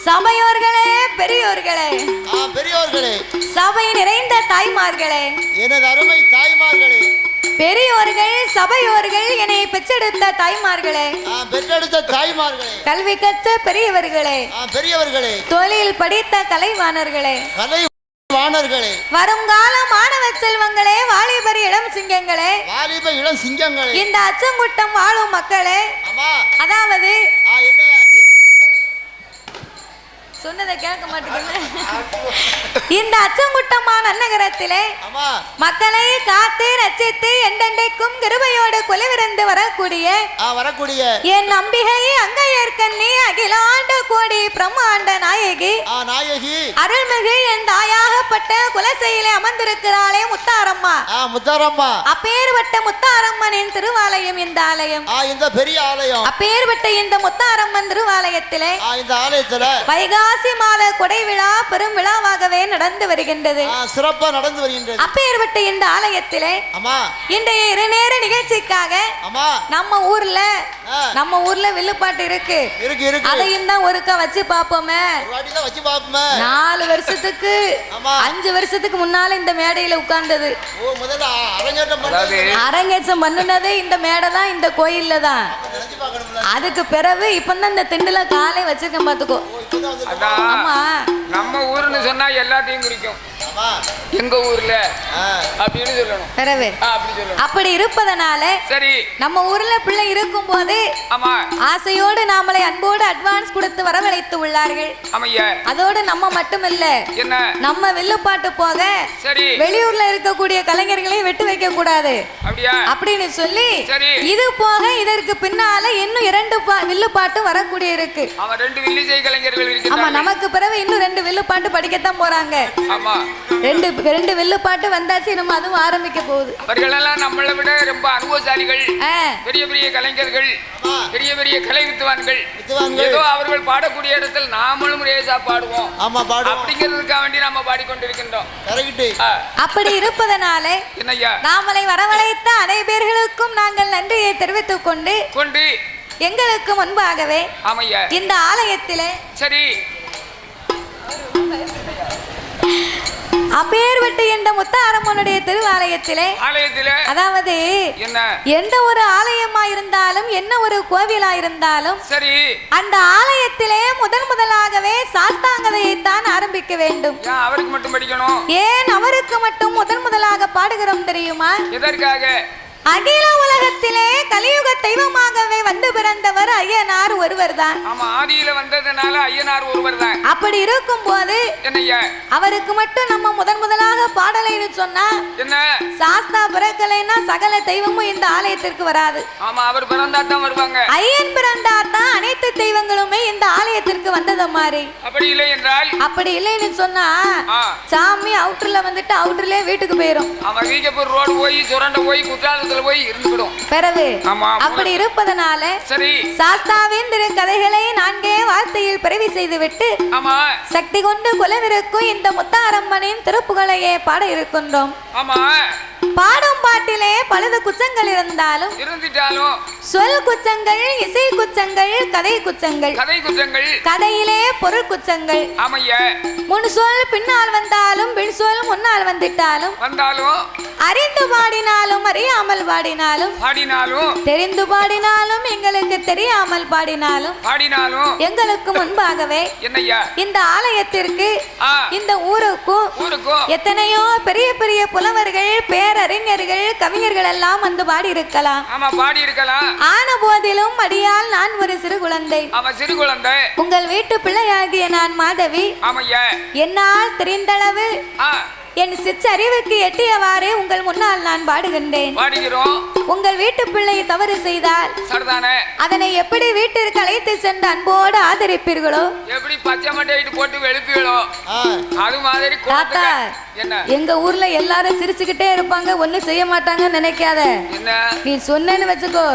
சபையோர்களே, பெரியோர்களே, பெரியோர்களே, சபை நிறைந்த தாய்மார்களே, எனது அருமை தாய்மார்களே, பெரியோர்கள், சபையோர்கள், என்னை பெற்றெடுத்த தாய்மார்களே, பெற்றெடுத்த தாய்மார்களே, கல்வி கற்ற பெரியவர்களே, பெரியவர்களே, தொழில் படித்த கலைவாணர்களே, கலைவாணர்களே, வருங்கால மாணவ செல்வங்களே, வாலிபர் இளம் சிங்கங்களே, வாலிப இளம் சிங்கங்களே, இந்த அச்சங்குட்டம் வாழும் மக்களே, அதாவது சொன்னதை கேட்க மாட்டேங்குது. இந்த அச்சங்குட்டமான நகரத்திலே மக்களை காத்து ரட்சித்து என்றென்றைக்கும் கிருபையோடு கொலைவிருந்து வரக்கூடிய என் நம்பிகை அங்கையர்கண்ணி அகிலாண்ட கோடி பிரம்மாண்ட நாயகி அருள்மிகு என் தாயாகப்பட்ட குலசையிலே அமர்ந்திருக்கிறாளே முத்தாரம்மா. அப்பேற்பட்ட முத்தாரம்மனின் திருவாலயம் இந்த ஆலயம், இந்த பெரிய ஆலயம். அப்பேற்பட்ட இந்த முத்தாரம்மன் திருவாலயத்திலே இந்த ஆலயத்துல வைகாசி மாத கொடை விழா பெரும் விழாவாகவே நடந்து வருகின்றது, சிறப்பா நடந்து வருகின்றது. அப்பேற்பட்ட இந்த ஆலயத்திலே இன்றைய இருநேர நிகழ்ச்சிக்காக நம்ம ஊர்ல வில்லுப்பாட்டு இருக்கு, அதையும் தான் ஒருக்கா வச்சு பாப்போமே. 4 வருஷத்துக்கு 5 வருஷத்துக்கு முன்னால இந்த மேடையில உட்கார்ந்தது, அரங்கேற்றம் பண்ணுனதே இந்த மேடை தான், இந்த கோயில்ல தான். அதுக்கு பிறகு இப்பதான் இந்த திண்டுல காலை வச்சிருக்கேன் பாத்துக்கோ. நம்ம ஊர்னு சொன்னா எல்லாத்தையும் குறிக்கும், எங்க ஊர்ல அப்படின்னு சொல்லணும். அப்படி இருப்பதனால சரி, நம்ம ஊர்ல பிள்ளை இருக்கும் போது ஆசையோடு நாமளை அன்போடு அட்வான்ஸ் கொடுத்து வரவழைத்து உள்ளார்கள். அதோடு நம்ம மட்டுமில்ல, நம்ம வில்லுப்பாட்டு போக வெளியூர்ல இருக்கக்கூடிய கலைஞர்களையும் விட்டு வைக்க கூடாது அப்படின்னு சொல்லி இது போக இதற்கு பின்னால இன்னும் 2 வில்லுப்பாட்டு வரக்கூடிய இருக்கு. ஆமா, நமக்கு பிறகு இன்னும் 2 வில்லுப்பாட்டு படிக்கத்தான் போறாங்க. 2 வில்லுப்பாட்டு வந்தாச்சு, நம்ம அதுவும் ஆரம்பிக்க போகுது. அவர்களெல்லாம் நம்மளை விட ரொம்ப அனுபவசாலிகள், பெரிய பெரிய கலைஞர்கள், பெரிய பெரிய கலை வித்துவான்கள். ஏதோ அவர்கள் பாடக்கூடிய இடத்தில் நாமளும் ரேசா பாடுவோம் அப்படிங்கிறதுக்காக வேண்டி நம்ம பாடிக்கொண்டிருக்கின்றோம். அப்படி இருப்பதனால நாமளை வரவழைத்த அனைவர்களுக்கும் நாங்கள் நன்றியை தெரிவித்துக் கொண்டு எங்களுக்கு முன்பாகவே இந்த ஆலயத்திலே சரி அப்பேற்பட்ட இந்த முத்தாரம்மனுடைய திருவாலயத்திலே அதாவது எந்த ஒரு ஆலயமா இருந்தாலும் என்ன ஒரு கோவிலா இருந்தாலும் சரி, அந்த ஆலயத்திலே முதலாகவே சாஸ்தாங்கதையை தான் ஆரம்பிக்க வேண்டும். அவருக்கு மட்டும் படிக்கணும். ஏன் அவருக்கு மட்டும் முதலாக பாடுகிறோம் தெரியுமா? எதற்காக? அகில உலகத்திலே கலியுக தெய்வமாகவே வந்து பிறந்தவர் ஐயனார் ஒருவர் தான். ஆமா, ஆதியில வந்ததனால ஐயனார் ஒருவர் தான். அப்படி இருக்கும் போது அவருக்கு மட்டும் நம்ம முதலாக பாடலைன்னு சொன்னா என்ன, சாஸ்தா பிறக்கலைன்னா சகல தெய்வமும் இந்த ஆலயத்திற்கு வராது. ஆமா, அவர் பிறந்தா தான் வருவாங்க. ஐயன் பிறந்தா தான் அனைத்து தெய்வங்களுமே இந்த ஆலயத்திற்கு வந்தது மாதிரி. அப்படி இல்லை என்றால், அப்படி இல்லைன்னு சொன்னா சாமி அவுட்டர்ல வந்துட்டு அவுட்டர்லயே வீட்டுக்கு போயிரும். ஆமா, வீகப்பூர் ரோடு போய் சுரண்ட போய் குற்றால போய் இருந்துடும். அப்படி இருப்பதனால சரி, சாஸ்தாவின் கதைகளை 4 வார்த்தையில் பிறவி செய்துவிட்டு சக்தி கொண்டு குலவிருக்கும் இந்த முத்தாரம்மனின் திருப்புகளையே பாட இருக்கின்றோம். பாடும் பாட்டிலே பலது குச்சங்கள் இருந்தாலும் சொல் குச்சங்கள், இசை குச்சங்கள், கதை குச்சங்கள், கதையிலே பொருள் குச்சங்கள். முன் சொல் பின்னால் வந்தாலும் பின் சொல் முன்னால் வந்துட்டாலும் அறிந்து பாடினாலும் அறியாமல் பாடினாலும் தெரிந்து பாடினாலும் எங்களுக்கு தெரியாமல் பாடினாலும் எங்களுக்கு முன்பாகவே இந்த ஆலயத்திற்கு இந்த ஊருக்கும் எத்தனையோ பெரிய பெரிய புலவர்கள், பேரறிஞர்கள், கவிஞர்கள் எல்லாம் வந்து பாடி இருக்கலாம். ஆன போதிலும் அடியால் நான் ஒரு சிறு குழந்தை. உங்கள் வீட்டு பிள்ளையாகிய நான் மாதவி. என்னால் தெரிந்தளவு என் சிற்றறிவுக்கு எட்டியவாறு உங்கள் முன்னால் நான் பாடுகின்றேன். உங்கள் வீட்டு பிள்ளை தவறு செய்தால் அதனை எப்படி வீட்டிற்கு அழைத்து சென்று அன்போடு ஆதரிப்பீர்களோ, எப்படி பச்சை மட்டை போட்டு வெளுப்பீங்களோ அது மாதிரி. எங்க ஊர்ல எல்லாரும் சிரிச்சுக்கிட்டே இருப்பாங்க, ஒண்ணும் செய்ய மாட்டாங்கன்னு நினைக்காத. நீ சொன்னேன்னு வச்சுக்கோ,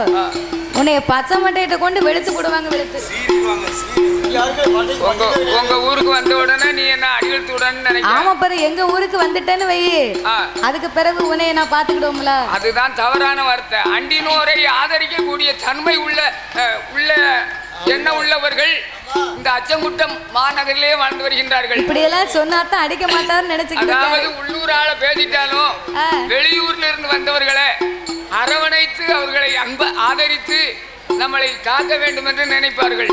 உன்னைய பச்சை மட்டையிட்ட கொண்டு வெளுத்து போடுவாங்க. உங்க ஊருக்கு வந்த உடனே நீ என்ன அடியெடுத்து விடன்னு நினைக்க. ஆமா பாரு, எங்க ஊருக்கு வந்துட்டேன்னு வை, அதுக்கு பிறகு உன்னைய நான் பாத்துக்கிடுவோம்ல. அதுதான் தவறான வார்த்தை. அண்டினோரை ஆதரிக்க கூடிய தன்மை உள்ள என்ன உள்ளவர்கள் இந்த அச்சங்குட்டம் மாநகரிலே வாழ்ந்து வருகின்றார்கள். இப்படி எல்லாம் சொன்னாதான் அடிக்க மாட்டாருன்னு நினைச்சுக்கிட்டு அதாவது உள்ளூரால பேசிட்டாலும் வெளியூர்ல இருந்து வந்தவர்களை அரவணைத்து அவர்களை அன்ப ஆதரித்து நம்மளை காக்க வேண்டும் என்று நினைப்பார்கள்.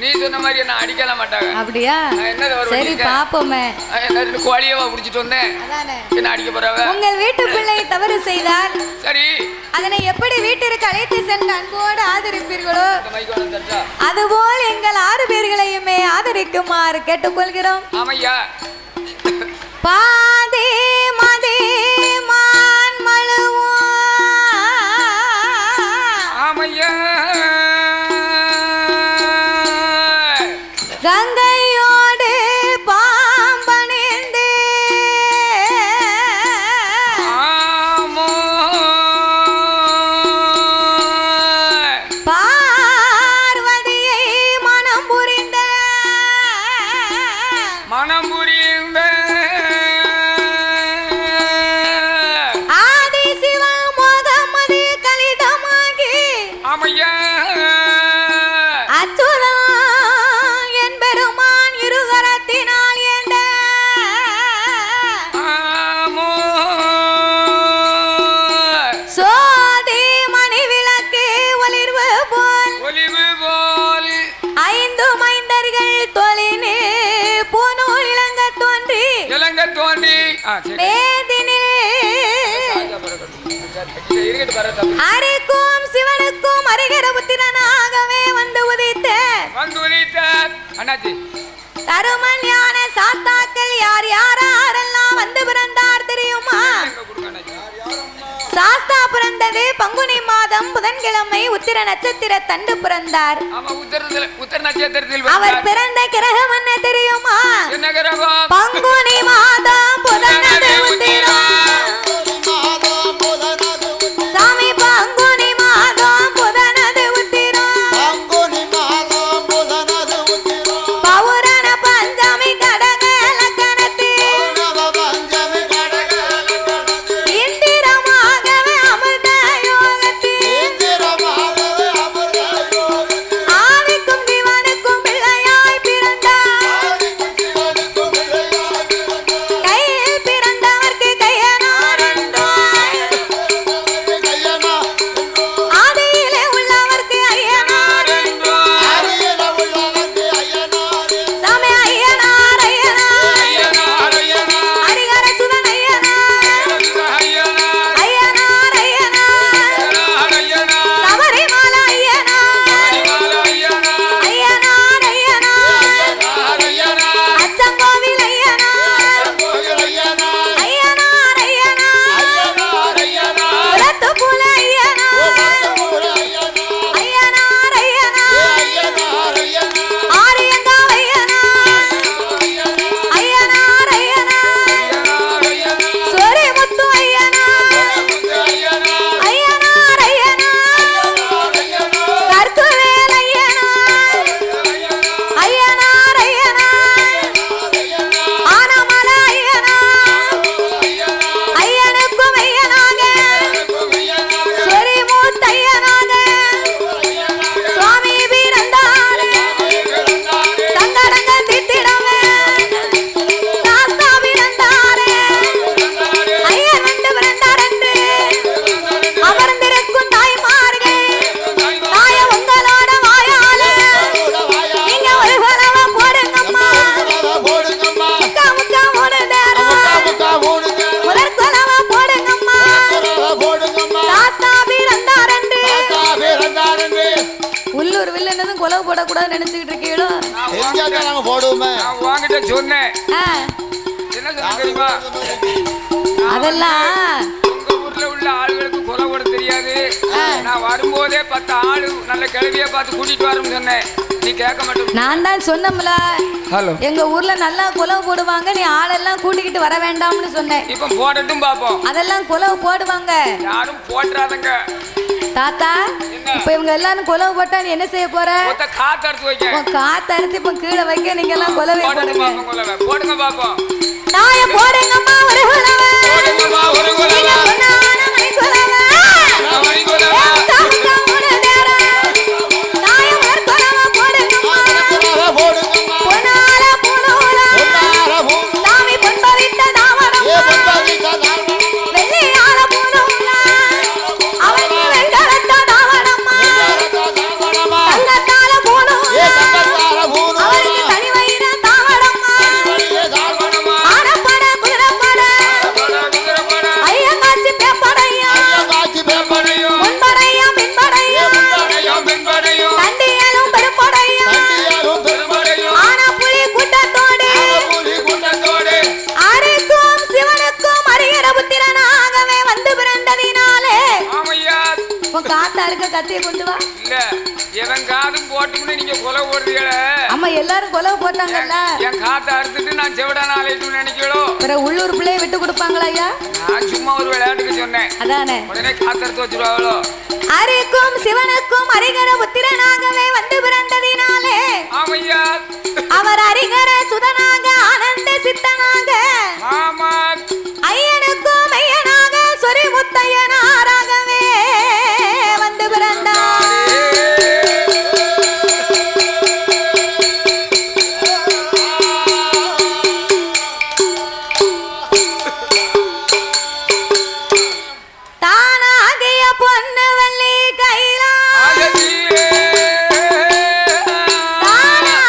நீ சொன்ன மாதிரி என்ன அடிக்கலாம் மாட்டாங்க. அப்படியா? சரி பாப்போமே. என்ன கோழியவா புடிச்சிட்டு வந்தேன், என்ன அடிக்க போறாங்க? உங்கள் வீட்டு பிள்ளை தவறு செய்தால் சரி அதனை எப்படி வீட்டிற்கு அழைத்து சென்று அன்போடு ஆதரிப்பீர்களோ அதுபோல் எங்கள் 6 பேர்களையுமே ஆதரிக்குமாறு கேட்டுக்கொள்கிறோம். ஆமையா. பாதே மதே மான் மழுவோ. ஆமையா. கங்கையோடு பாம்பணிந்து பார்வதியை மனம் புரிந்த ஆதி சிவா மோகமதி கலிதமாகி ஆமையா. அச்சுதா என் பெருமான் இருகரத்தினால் ஏண்ட சோதி மணி விளக்கு ஒளிர்வு போல் 5 மைந்தர்கள் தொழினே பூநூல் இளங்க தோன்றி வேதினில் ஹரிக்கும் சிவனுக்கும் அரிகர புத்திரனாகவே வந்து உதித்த தருமன் ஞான சாஸ்தாக்கள் யார் யாரெல்லாம் வந்து பிறந்தார் தெரியுமா? சாஸ்தா பிறந்தது பங்குனி மாதம் புதன்கிழமை உத்திர நட்சத்திர தண்டு பிறந்தார். அவர் பிறந்த கிரகம் என்ன தெரியுமா? பங்குனி மாதம் புதனது உத்திரம். சாமி பங்குனி மாதம் புதனது உத்திரம். பௌரண பஞ்சமி கடக லக்கணத்தில் இந்திரமாகவே அமிர்த யோகத்தில் ஆவிக்கும் சிவனுக்கும் பிள்ளையாய் பிறந்தார். கையில் பிறந்தவர்க்கு கையனார் என்றார். ஆதியிலே உள்ளவர்க்கு ஐயனார் என்றார். சாமி ஐயனார் ஐயனார் ஹரிஹர சுதன் ஐயனார் ஐயனார் ஐயனார் சபரிமலை ஐயனார் ஐயனார் ஐயனார் அச்சங்கோவில் ஐயனார் ஐயனார் ஐயனார் உரத்துப்புல ஐயனார் ஐயனார் ஐயனார் ஆரியங்காவ் ஐயனார் ஐயனார் சொரிமுத்து ஐயனார் ஐயனார் கற்குவேல் ஐயனார் ஆனமலை ஐயனுக்கும் ஐயனாக சொரிமுத்து ஐயனாக சுவாமி பிறந்தார். சங்கடங்கள் தீர்த்திடவே சாஸ்தா பிறந்தார். ஐயன் வந்து பிறந்தார் என்று அமர்ந்திருக்கும் தாய்மார்கள் தாய உங்களோட வாயால நீங்க ஒரு கலவ போடுங்கம்மா. முக்கா முக்கா 3 நேரம் முதற் கலவ போடுங்கம்மா. சாஸ்தா பிறந்தார் என்று உள்ளூர் வில்லனதும் கொலவு போடக்கூடாதுன்னு நினைச்சுக்கிட்டு இருக்கீங்களோ? நான் உன்கிட்ட சொன்னேன். என்ன சொன்ன தெரியுமா? அதெல்லாம் உங்க ஊர்ல உள்ள ஆளுகளுக்கு கொலை போட தெரியாது. நான் வரும்போதே 10 ஆளு நல்ல கிழவிய பார்த்து கூட்டிட்டு வரேன்னு சொன்னேன். நீ கேட்க மாட்டேன். நான் தான் சொன்னோம்ல, ஹலோ எங்க ஊர்ல நல்லா குலவு போடுவாங்க, நீ ஆளெல்லாம் கூட்டிக்கிட்டு வர வேண்டாம்னு சொன்னேன். இப்ப போடட்டும் பாப்போம். அதெல்லாம் குலவு போடுவாங்க. யாரும் போட்டுறாதங்க தாத்தா. இப்ப இவங்க எல்லாரும் குலவு போட்டா நீ என்ன செய்ய போற? காத்து அறுத்து வைக்க. காத்து அறுத்து இப்ப கீழே வைக்க நீங்க எல்லாம் குலவை போடுங்க. போடுங்க பாப்போம். நாய போடுங்கம்மா ஒரு குலவை. போடுங்கம்மா ஒரு குலவை. மணி குலவை. மணி குலவை. நாய ஒரு குலவை போடுங்கம்மா. கொண்டு வா. இல்ல எவன் காதும் போட்டும்னு நீங்க கொலை போடுறீங்களே. அம்மா எல்லாரும் கொலை போட்டாங்கல்ல. என் காத்தை அறுத்துட்டு நான் செவடான ஆலையிட்டு நினைக்கிறோம். வேற உள்ளூர் பிள்ளைய விட்டு கொடுப்பாங்களா ஐயா? நான் சும்மா ஒரு விளையாட்டுக்கு சொன்னேன். அதானே. உடனே காத்தறுத்து வச்சிருவாங்களோ. அரிக்கும் சிவனுக்கும் அரிகர புத்திரனாகவே வந்து பிறந்ததினாலே ஆமையா அவர் அரிகர சுதனாக ஆனந்த சித்தனாக ஆமா ஐயனுக்கும் மையனாக சொரி முத்தையனாராகவே வந்து பிறந்தார். தானாகிய பொன்னு வள்ளி கைலா தானாகிய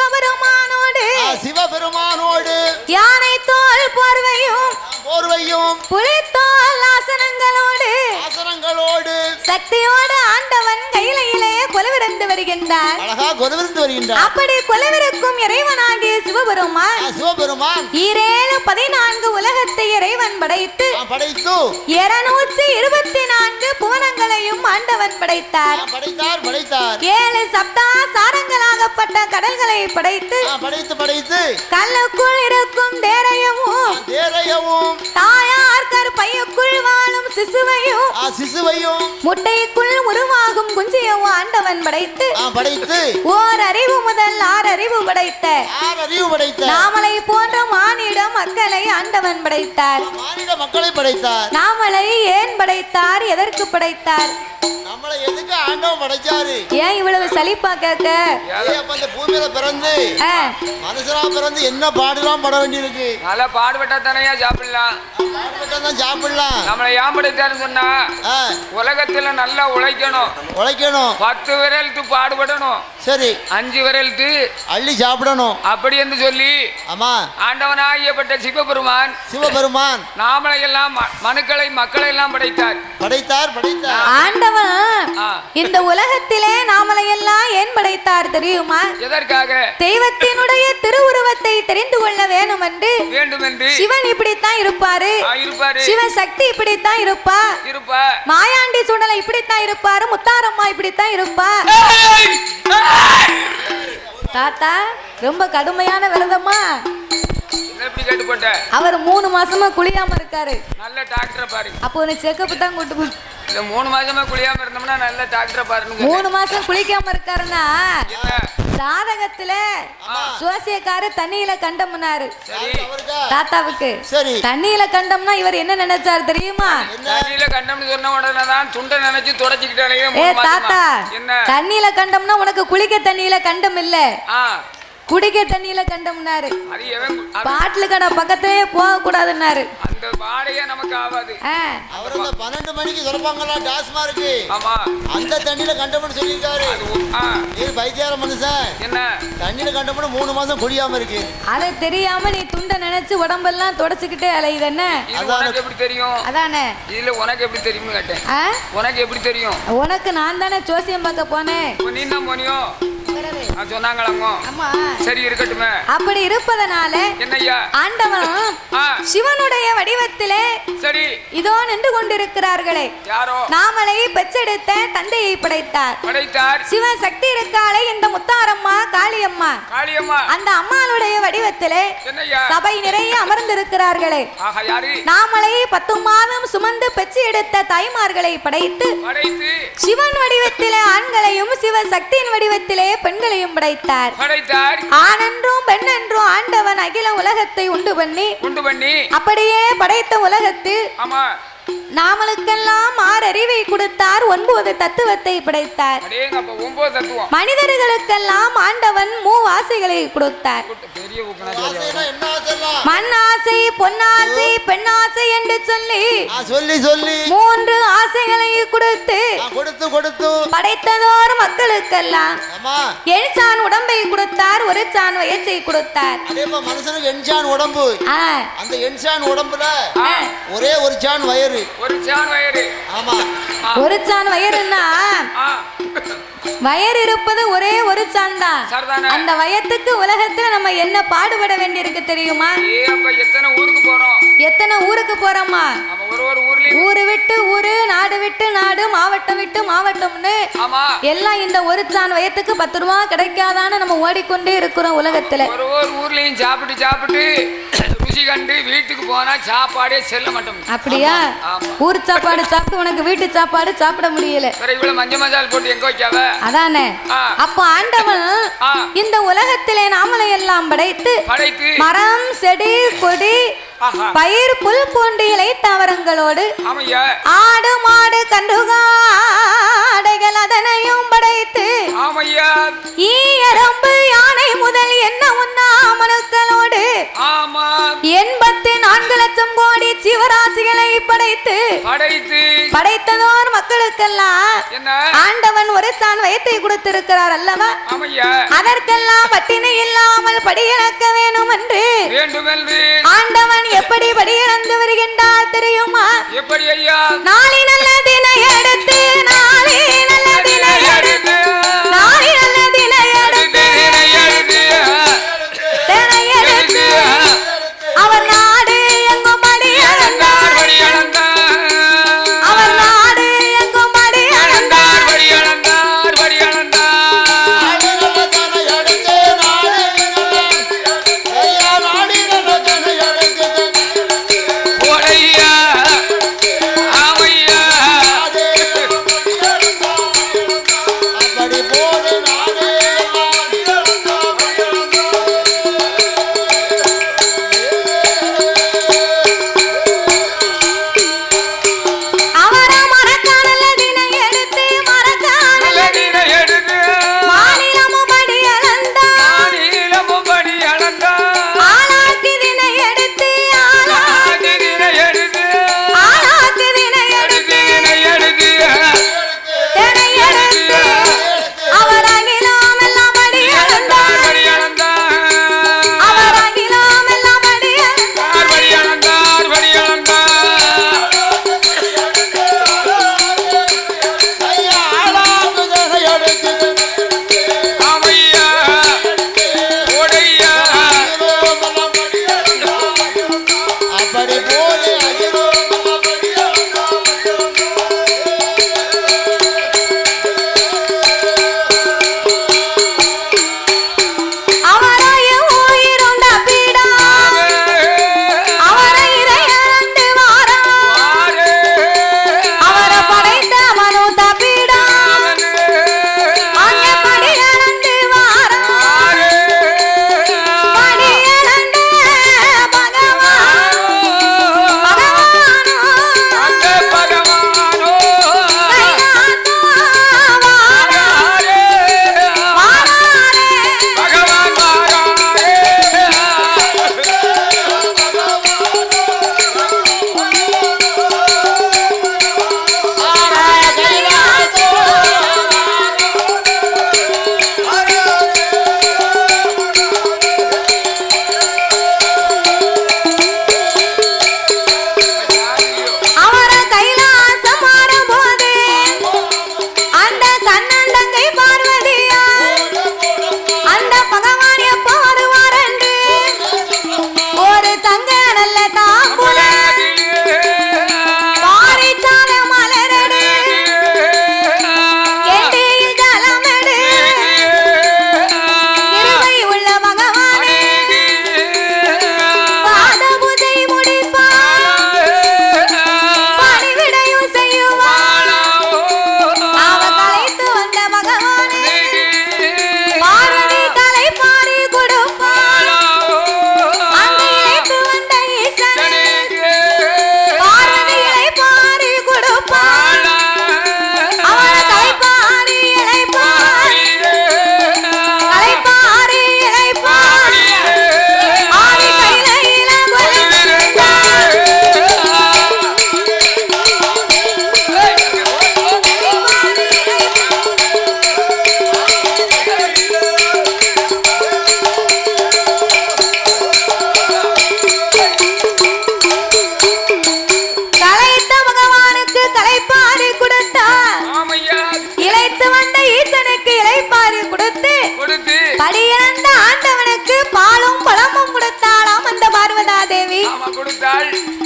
சிவபெருமானோடு சிவபெருமானோடு யானை தோல் போர்வையும் புலித்தோல் ஆசனங்களோடு சக்தியோடு ஆண்டவன் கையிலே கொலுவிருந்து வருகின்றார். அழகா கொலுவிருந்து வருகின்றார். அப்படி கொலுவிருக்கும் இறைவனாகிய சிவபெருமான் 14 உலகத்தை இறைவன் படைத்து 224 புவனங்களையும் ஆண்டவன் படைத்தார். 7 சப்தா சாரங்களாகப்பட்ட கடல்களை படைத்து கல்லுக்குள் இருக்கும் தேரையவும் தாயார் கற்பையுக்குள் வாழும் சிசுவையும் முட்டைக்குள் உருவாகும் குஞ்சியவும் ஆண்டவன் படைத்து ஓர் அறிவு முதல் 6 அறிவு படைத்த நாமலை போன்ற மானிட மக்களை ஆண்டவன் படைத்தார். நாமலை ஏன் படைத்தார்? எதற்கு படைத்தார்? நம்மளை எதுக்கு ஆண்டவன் படைச்சாரு? ஏன் இவ்வளவு சலிப்பா கேட்க? இந்த பூமியில பிறந்து மனுஷனா பிறந்து என்ன பாடுலாம் பட வேண்டியிருக்கு? நல்லா பாடுபட்டா தானே சாப்பிடலாம். நம்மளை ஏன் படைத்தாருன்னு சொன்னா உலகத்துல நல்லா உழைக்கணும் 10 விரலுக்கு பாடுபடணும். சரி 5 விரலுக்கு அள்ளி சாப்பிடணும் அப்படி என்று சொல்லி ஆமா ஆண்டவனாகியப்பட்ட சிவபெருமான் நாமளை எல்லாம் மக்களை எல்லாம் படைத்தார். ஆண்டவன் இந்த உலகத்திலே நாமளை எல்லாம் ஏன் படைத்தார் தெரியுமா? எதற்காக? தெய்வத்தினுடைய திருவுருவத்தை தெரிந்து கொள்ள வேண்டும் என்று சிவன் இப்படித்தான் இருப்பாரு, சிவசக்தி இப்படித்தான் இருப்பா, மாயாண்டி சுடலை இப்படித்தான் இருப்பாரு, முத்தாரம்மா இப்படித்தான் இருப்பா. தாத்தா ரொம்ப கடுமையான விரதமா அவர் 3 மாசமா குளியாம இருக்காரு. நல்ல டாக்டரை பாரு. அப்போ உனக்கு செக்கப் தான் கூட்டு போ. இல்ல 3 மாசமா குளியாம இருந்தோம்னா நல்ல டாக்டரை பாருங்க. 3 மாசம் குளிக்காம இருக்காருன்னா சாதகத்துல சுவாசியக்காரு தண்ணியில கண்டம்னாரு தாத்தாவுக்கு. தண்ணியில கண்டம்னா இவர் என்ன நினைச்சாரு தெரியுமா? தண்ணியில கண்டம்னு சொன்ன உடனே தான் துண்டை நினைச்சு தொடச்சிக்கிட்டாலே. தாத்தா தண்ணியில கண்டம்னா உனக்கு குளிக்க தண்ணியில கண்டம் இல்ல, குடிக்க தண்ணியில கண்டம்னாரு. பாட்டில் கடை பக்கத்திலே போக கூடாதுன்னாரு. அந்த வாடையே நமக்கு ஆகாது. அவர் 12 மணிக்கு சொல்லுவாங்களா டாஸ்மார்க்கு. ஆமா அந்த தண்ணியில கண்டம்னு சொல்லிருக்காரு. நீ பைத்தியார மனுஷன். என்ன தண்ணியில கண்டம்னு 3 மாசம் குடியாம இருக்கு. அத தெரியாம நீ துண்டை நினைச்சு உடம்பெல்லாம் தொடச்சிக்கிட்டே அலையுது. என்ன உனக்கு எப்படி தெரியும்? அதானே இதுல உனக்கு எப்படி தெரியும்னு கேட்டேன். உனக்கு எப்படி தெரியும்? உனக்கு நான் தானே ஜோசியம் பார்க்க போனேன். நீ தான் போனியோ? சரி இருக்கட்டுமே. அப்படி இருப்பதனால என்னய்யா ஆண்டவன் சிவனுடைய வடிவத்திலே சரி இதோ நின்று கொண்டிருக்கிறார்களே யாரோ நாமளை பெற்றெடுத்த தந்தையை படைத்தார். சிவசக்தி இருக்காளே இந்த முத்தாரம்மா காளியம்மா அந்த அம்மாளுடைய வடிவத்திலே சபை நிறைய அமர்ந்திருக்கிறார்களே நாமளை 10 மாதம் சுமந்து பெற்று எடுத்த தாய்மார்களை படைத்து சிவன் வடிவத்திலே ஆண்களையும் சிவசக்தியின் வடிவத்திலே பெண்களையும் படைத்தார். ஆணென்றும் பெண்ணென்றும் ஆண்டவன் அகில உலகத்தை உண்டு பண்ணி அப்படியே படைத்த உலகத்தில் நாமளுக்கெல்லாம் 6 அறிவை கொடுத்தார். 9 தத்துவத்தை படைத்தார். மனிதர்களுக்கெல்லாம் ஆண்டவன் 3 ஆசைகளை கொடுத்தார். மண் ஆசை, பொன்னாசை, பெண்ணாசை என்று சொல்லி 3 ஆசைகளை கொடுத்து படைத்ததோர் மக்களுக்கெல்லாம் எண்சான் உடம்பை கொடுத்தார், ஒரு சான் வயற்றை கொடுத்தார். மனுஷனுக்கு எண்சான் உடம்பு, அந்த எண்சான் உடம்புல ஒரே ஒரு சான் வயிறு. ஒரு சான் வயிறு. ஆமா ஒரு சான் வயிறுன்னா வயர் இருப்பது ஒரே ஒரு சான் தான். அந்த வயத்துக்கு உலகத்துல நம்ம என்ன பாடுபட வேண்டியிருக்கு தெரியுமா? எத்தனை ஊருக்கு போறோம், எத்தனை ஊருக்கு போறோமா? ஊரு விட்டு ஊரு, நாடு விட்டு நாடு, மாவட்டம் விட்டு மாவட்டம்னு எல்லாம் இந்த ஒரு சான் வயத்துக்கு 10 ரூபா கிடைக்காதான்னு நம்ம ஓடிக்கொண்டே இருக்கிறோம் உலகத்துல. ஒரு ஊர்லயும் சாப்பிட்டு ருசி கண்டு வீட்டுக்கு போனா சாப்பாடே செல்ல மாட்டோம். அப்படியா? ஊர் சாப்பாடு சாப்பிட்டு உனக்கு வீட்டு சாப்பாடு சாப்பிட முடியல. இவ்வளவு மஞ்சள் மசால் போட்டு எங்க வைக்காவ? அதானே. அப்ப ஆண்டவன் இந்த உலகத்திலே நாமளை எல்லாம் படைத்து மரம், செடி, கொடி, பயிர், புல் போன்ற இலை தாவரங்களோடு ஆடு, மாடு, கன்றுகாடைகள் அதனையும் படைத்து ஈ, எறும்பு, யானை முதல் என்ன உண்ணா மனுக்களோடு 84 லட்சம் கோடி ஜீவராசிகளை படைத்ததோர் மக்களுக்கு பெண்களுக்கெல்லாம் ஆண்டவன் ஒரு தான் வயத்தை கொடுத்திருக்கிறார் அல்லவா? அதற்கெல்லாம் பட்டினி இல்லாமல் படியிழக்க வேணும் என்று ஆண்டவன் எப்படி படியிழந்து வருகின்றார் தெரியுமா? எப்படி ஐயா? நாளை நல்ல தினை எடுத்து நாளை நல்ல தினை எடுத்து நாளை நல்ல தினை எடுத்து தினை எடுத்து அவர் நாடு எங்கும் படி அளந்தார் அவர் நாடு எங்கும் படி அளந்தார்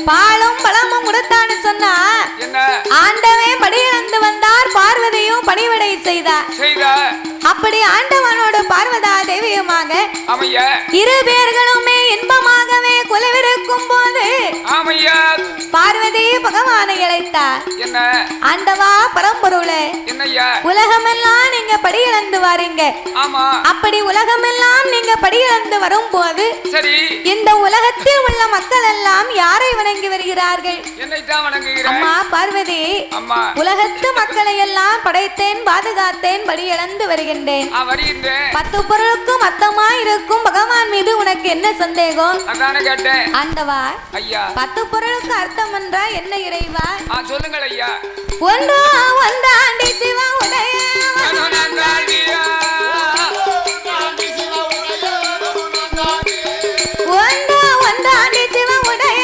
பாலும் பழமும் கொடுத்தான்னு சொன்னா ஆண்டவே படியிழந்து வந்தார், பார்வதியும் பணிவிடை செய்தார். அப்படி ஆண்டவனோடு பார்வதா தேவியுமாக இரு பேர்களுமே இன்பமாகவே குலவிருக்கும் போது பார்வதி பகவானை அழைத்தார். ஆண்டவா பரம்பொருளே, உலகமெல்லாம் நீங்க படியிழந்து வாரீங்க. அப்படி உலகமெல்லாம் நீங்க படியிழந்து வரும் போது இந்த உலகத்தில் உள்ள மக்கள் எல்லாம் யாரை வணங்கி வருகிறார்கள்? அம்மா பார்வதி, உலகத்து மக்களை எல்லாம் படைத்தேன், பாதுகாத்தேன், படியிழந்து வருகின்றேன். 10 பொருளுக்கும் அர்த்தமா இருக்கும் பகவான் மீது உனக்கு என்ன சந்தேகம்? ஆண்டவா, 10 பொருளுக்கு அர்த்தம் என்றா என்ன இறைவா? சொல்லுங்கள் ஐயா. ஒன்றோ ஒன்றாண்டி சிவ உடைய ஒன்றோ ஒன்றாண்டி சிவ உடைய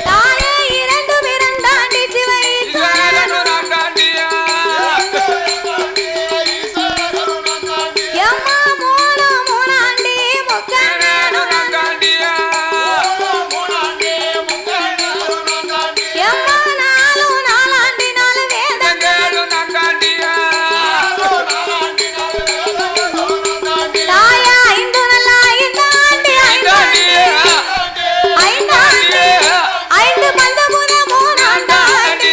தாயே இரண்டு பிறந்தாண்டி சிவ ஈஸ்வரன் எம்மா மூணு மூணாண்டி முக்கண்ணனும் எம்மா நாலு நாலாண்டி நாலு வேதங்களும் தாயா ஐந்து நல்லா ஐந்தாண்டி ஐந்தாண்டி ஐந்தாண்டி ஐந்து பந்தபுத மூணாண்டாண்டி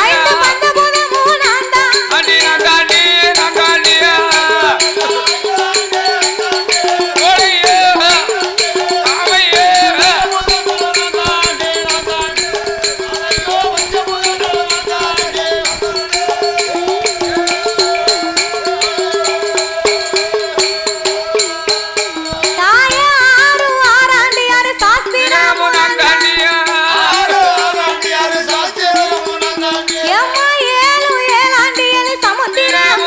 ஐந்து பந்தபுத மூணாண்டா தாயா ஆறு ஆறாண்டி ஆறு சாஸ்திரம் எம்மா ஏழு ஏழாண்டி ஏழு சமுத்திரம்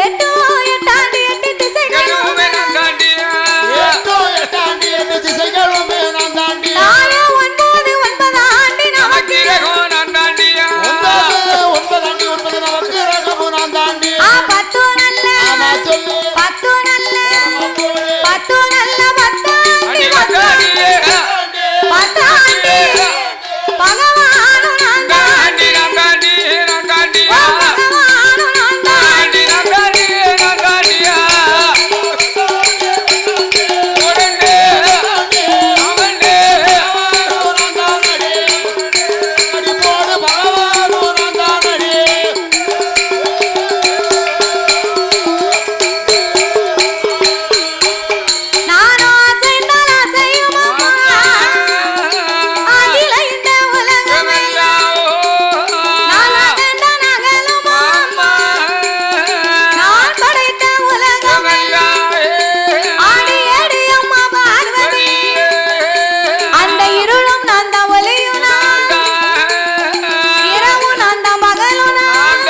எட்டு எட்டாண்டி எட்டு திசைகளும் தாயா ஒன்பது ஒன்பதாண்டி நமக்கு பத்து நல்ல பத்து நல்ல பத்து நல்ல பத்தாண்டி பத்தாண்டி பகவானு நான்தாண்டி பகவானு நான்தாண்டி நானோ அசைந்தால் அசையும் அம்மா அதில இந்த உலகமெல்லாம் நான் அகண்ட நகலும் அம்மா நான் படைத்த உலகமெல்லாம் ஆடி ஆடி அம்மா பார்வதி அந்த இருளும் நான் தான் ஒளியும் நான் இரவும் நான் தான் பகலும் நான்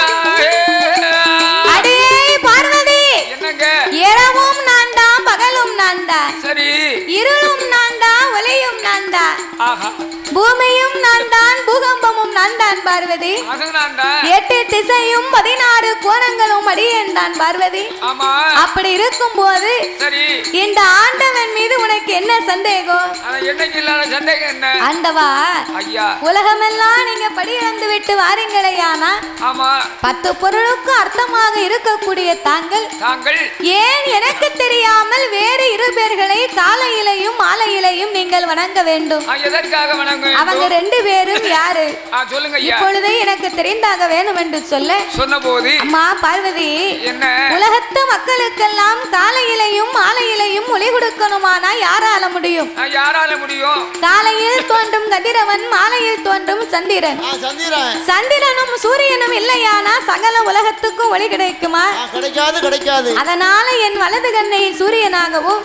அடியே பார்வதி என்னங்க இரவும் நான் தான் பகலும் நான் தான் சரி இருளும் நான் தான் ஒளியும் நான் தான் ஆஹா பூமியும் நான் தான் பூகம்பமும் நான் தான் பார்வதி அது நான்டா. எட்டு திசையும் 16 கோணங்களும் அடியேன் தான் பார்வதி ஆமா அப்படி இருக்கும் போது சரி இந்த ஆண்டவன் மீது உனக்கு என்ன சந்தேகம் ஆனா என்னைக்கு இல்லாத சந்தேகம் என்ன ஆண்டவா ஐயா உலகமெல்லாம் நீங்க படி இழந்து விட்டு வாரீங்களேயானா ஆமா 10 பொருளுக்கு அர்த்தமாக இருக்கக்கூடிய தாங்கள் ஏன் எனக்கு தெரியாமல் வேறு 2 பேர்களை காலையிலையும் மாலையிலையும் நீங்கள் வணங்க வேண்டும் எதற்காக வணங்க அவங்க 2 பேரும் யாரு சொல்லுங்க ஐயா இப்பொழுது எனக்கு தெரிந்தாக வேணும் என்று சொல்ல சொன்னபோது அம்மா பார்வதி என்ன உலகத்து மக்களுக்கெல்லாம் காலையிலையும் மாலையிலையும் ஒளி கொடுக்கணுமானா யாரால முடியும் யாரால முடியும் காலையில் தோன்றும் கதிரவன் மாலையில் தோன்றும் சந்திரன் சந்திரனும் சூரியனும் இல்லையானா சகல உலகத்துக்கும் ஒளி கிடைக்குமா கிடைக்காது அதனால என் வலது கண்ணை சூரியனாகவும்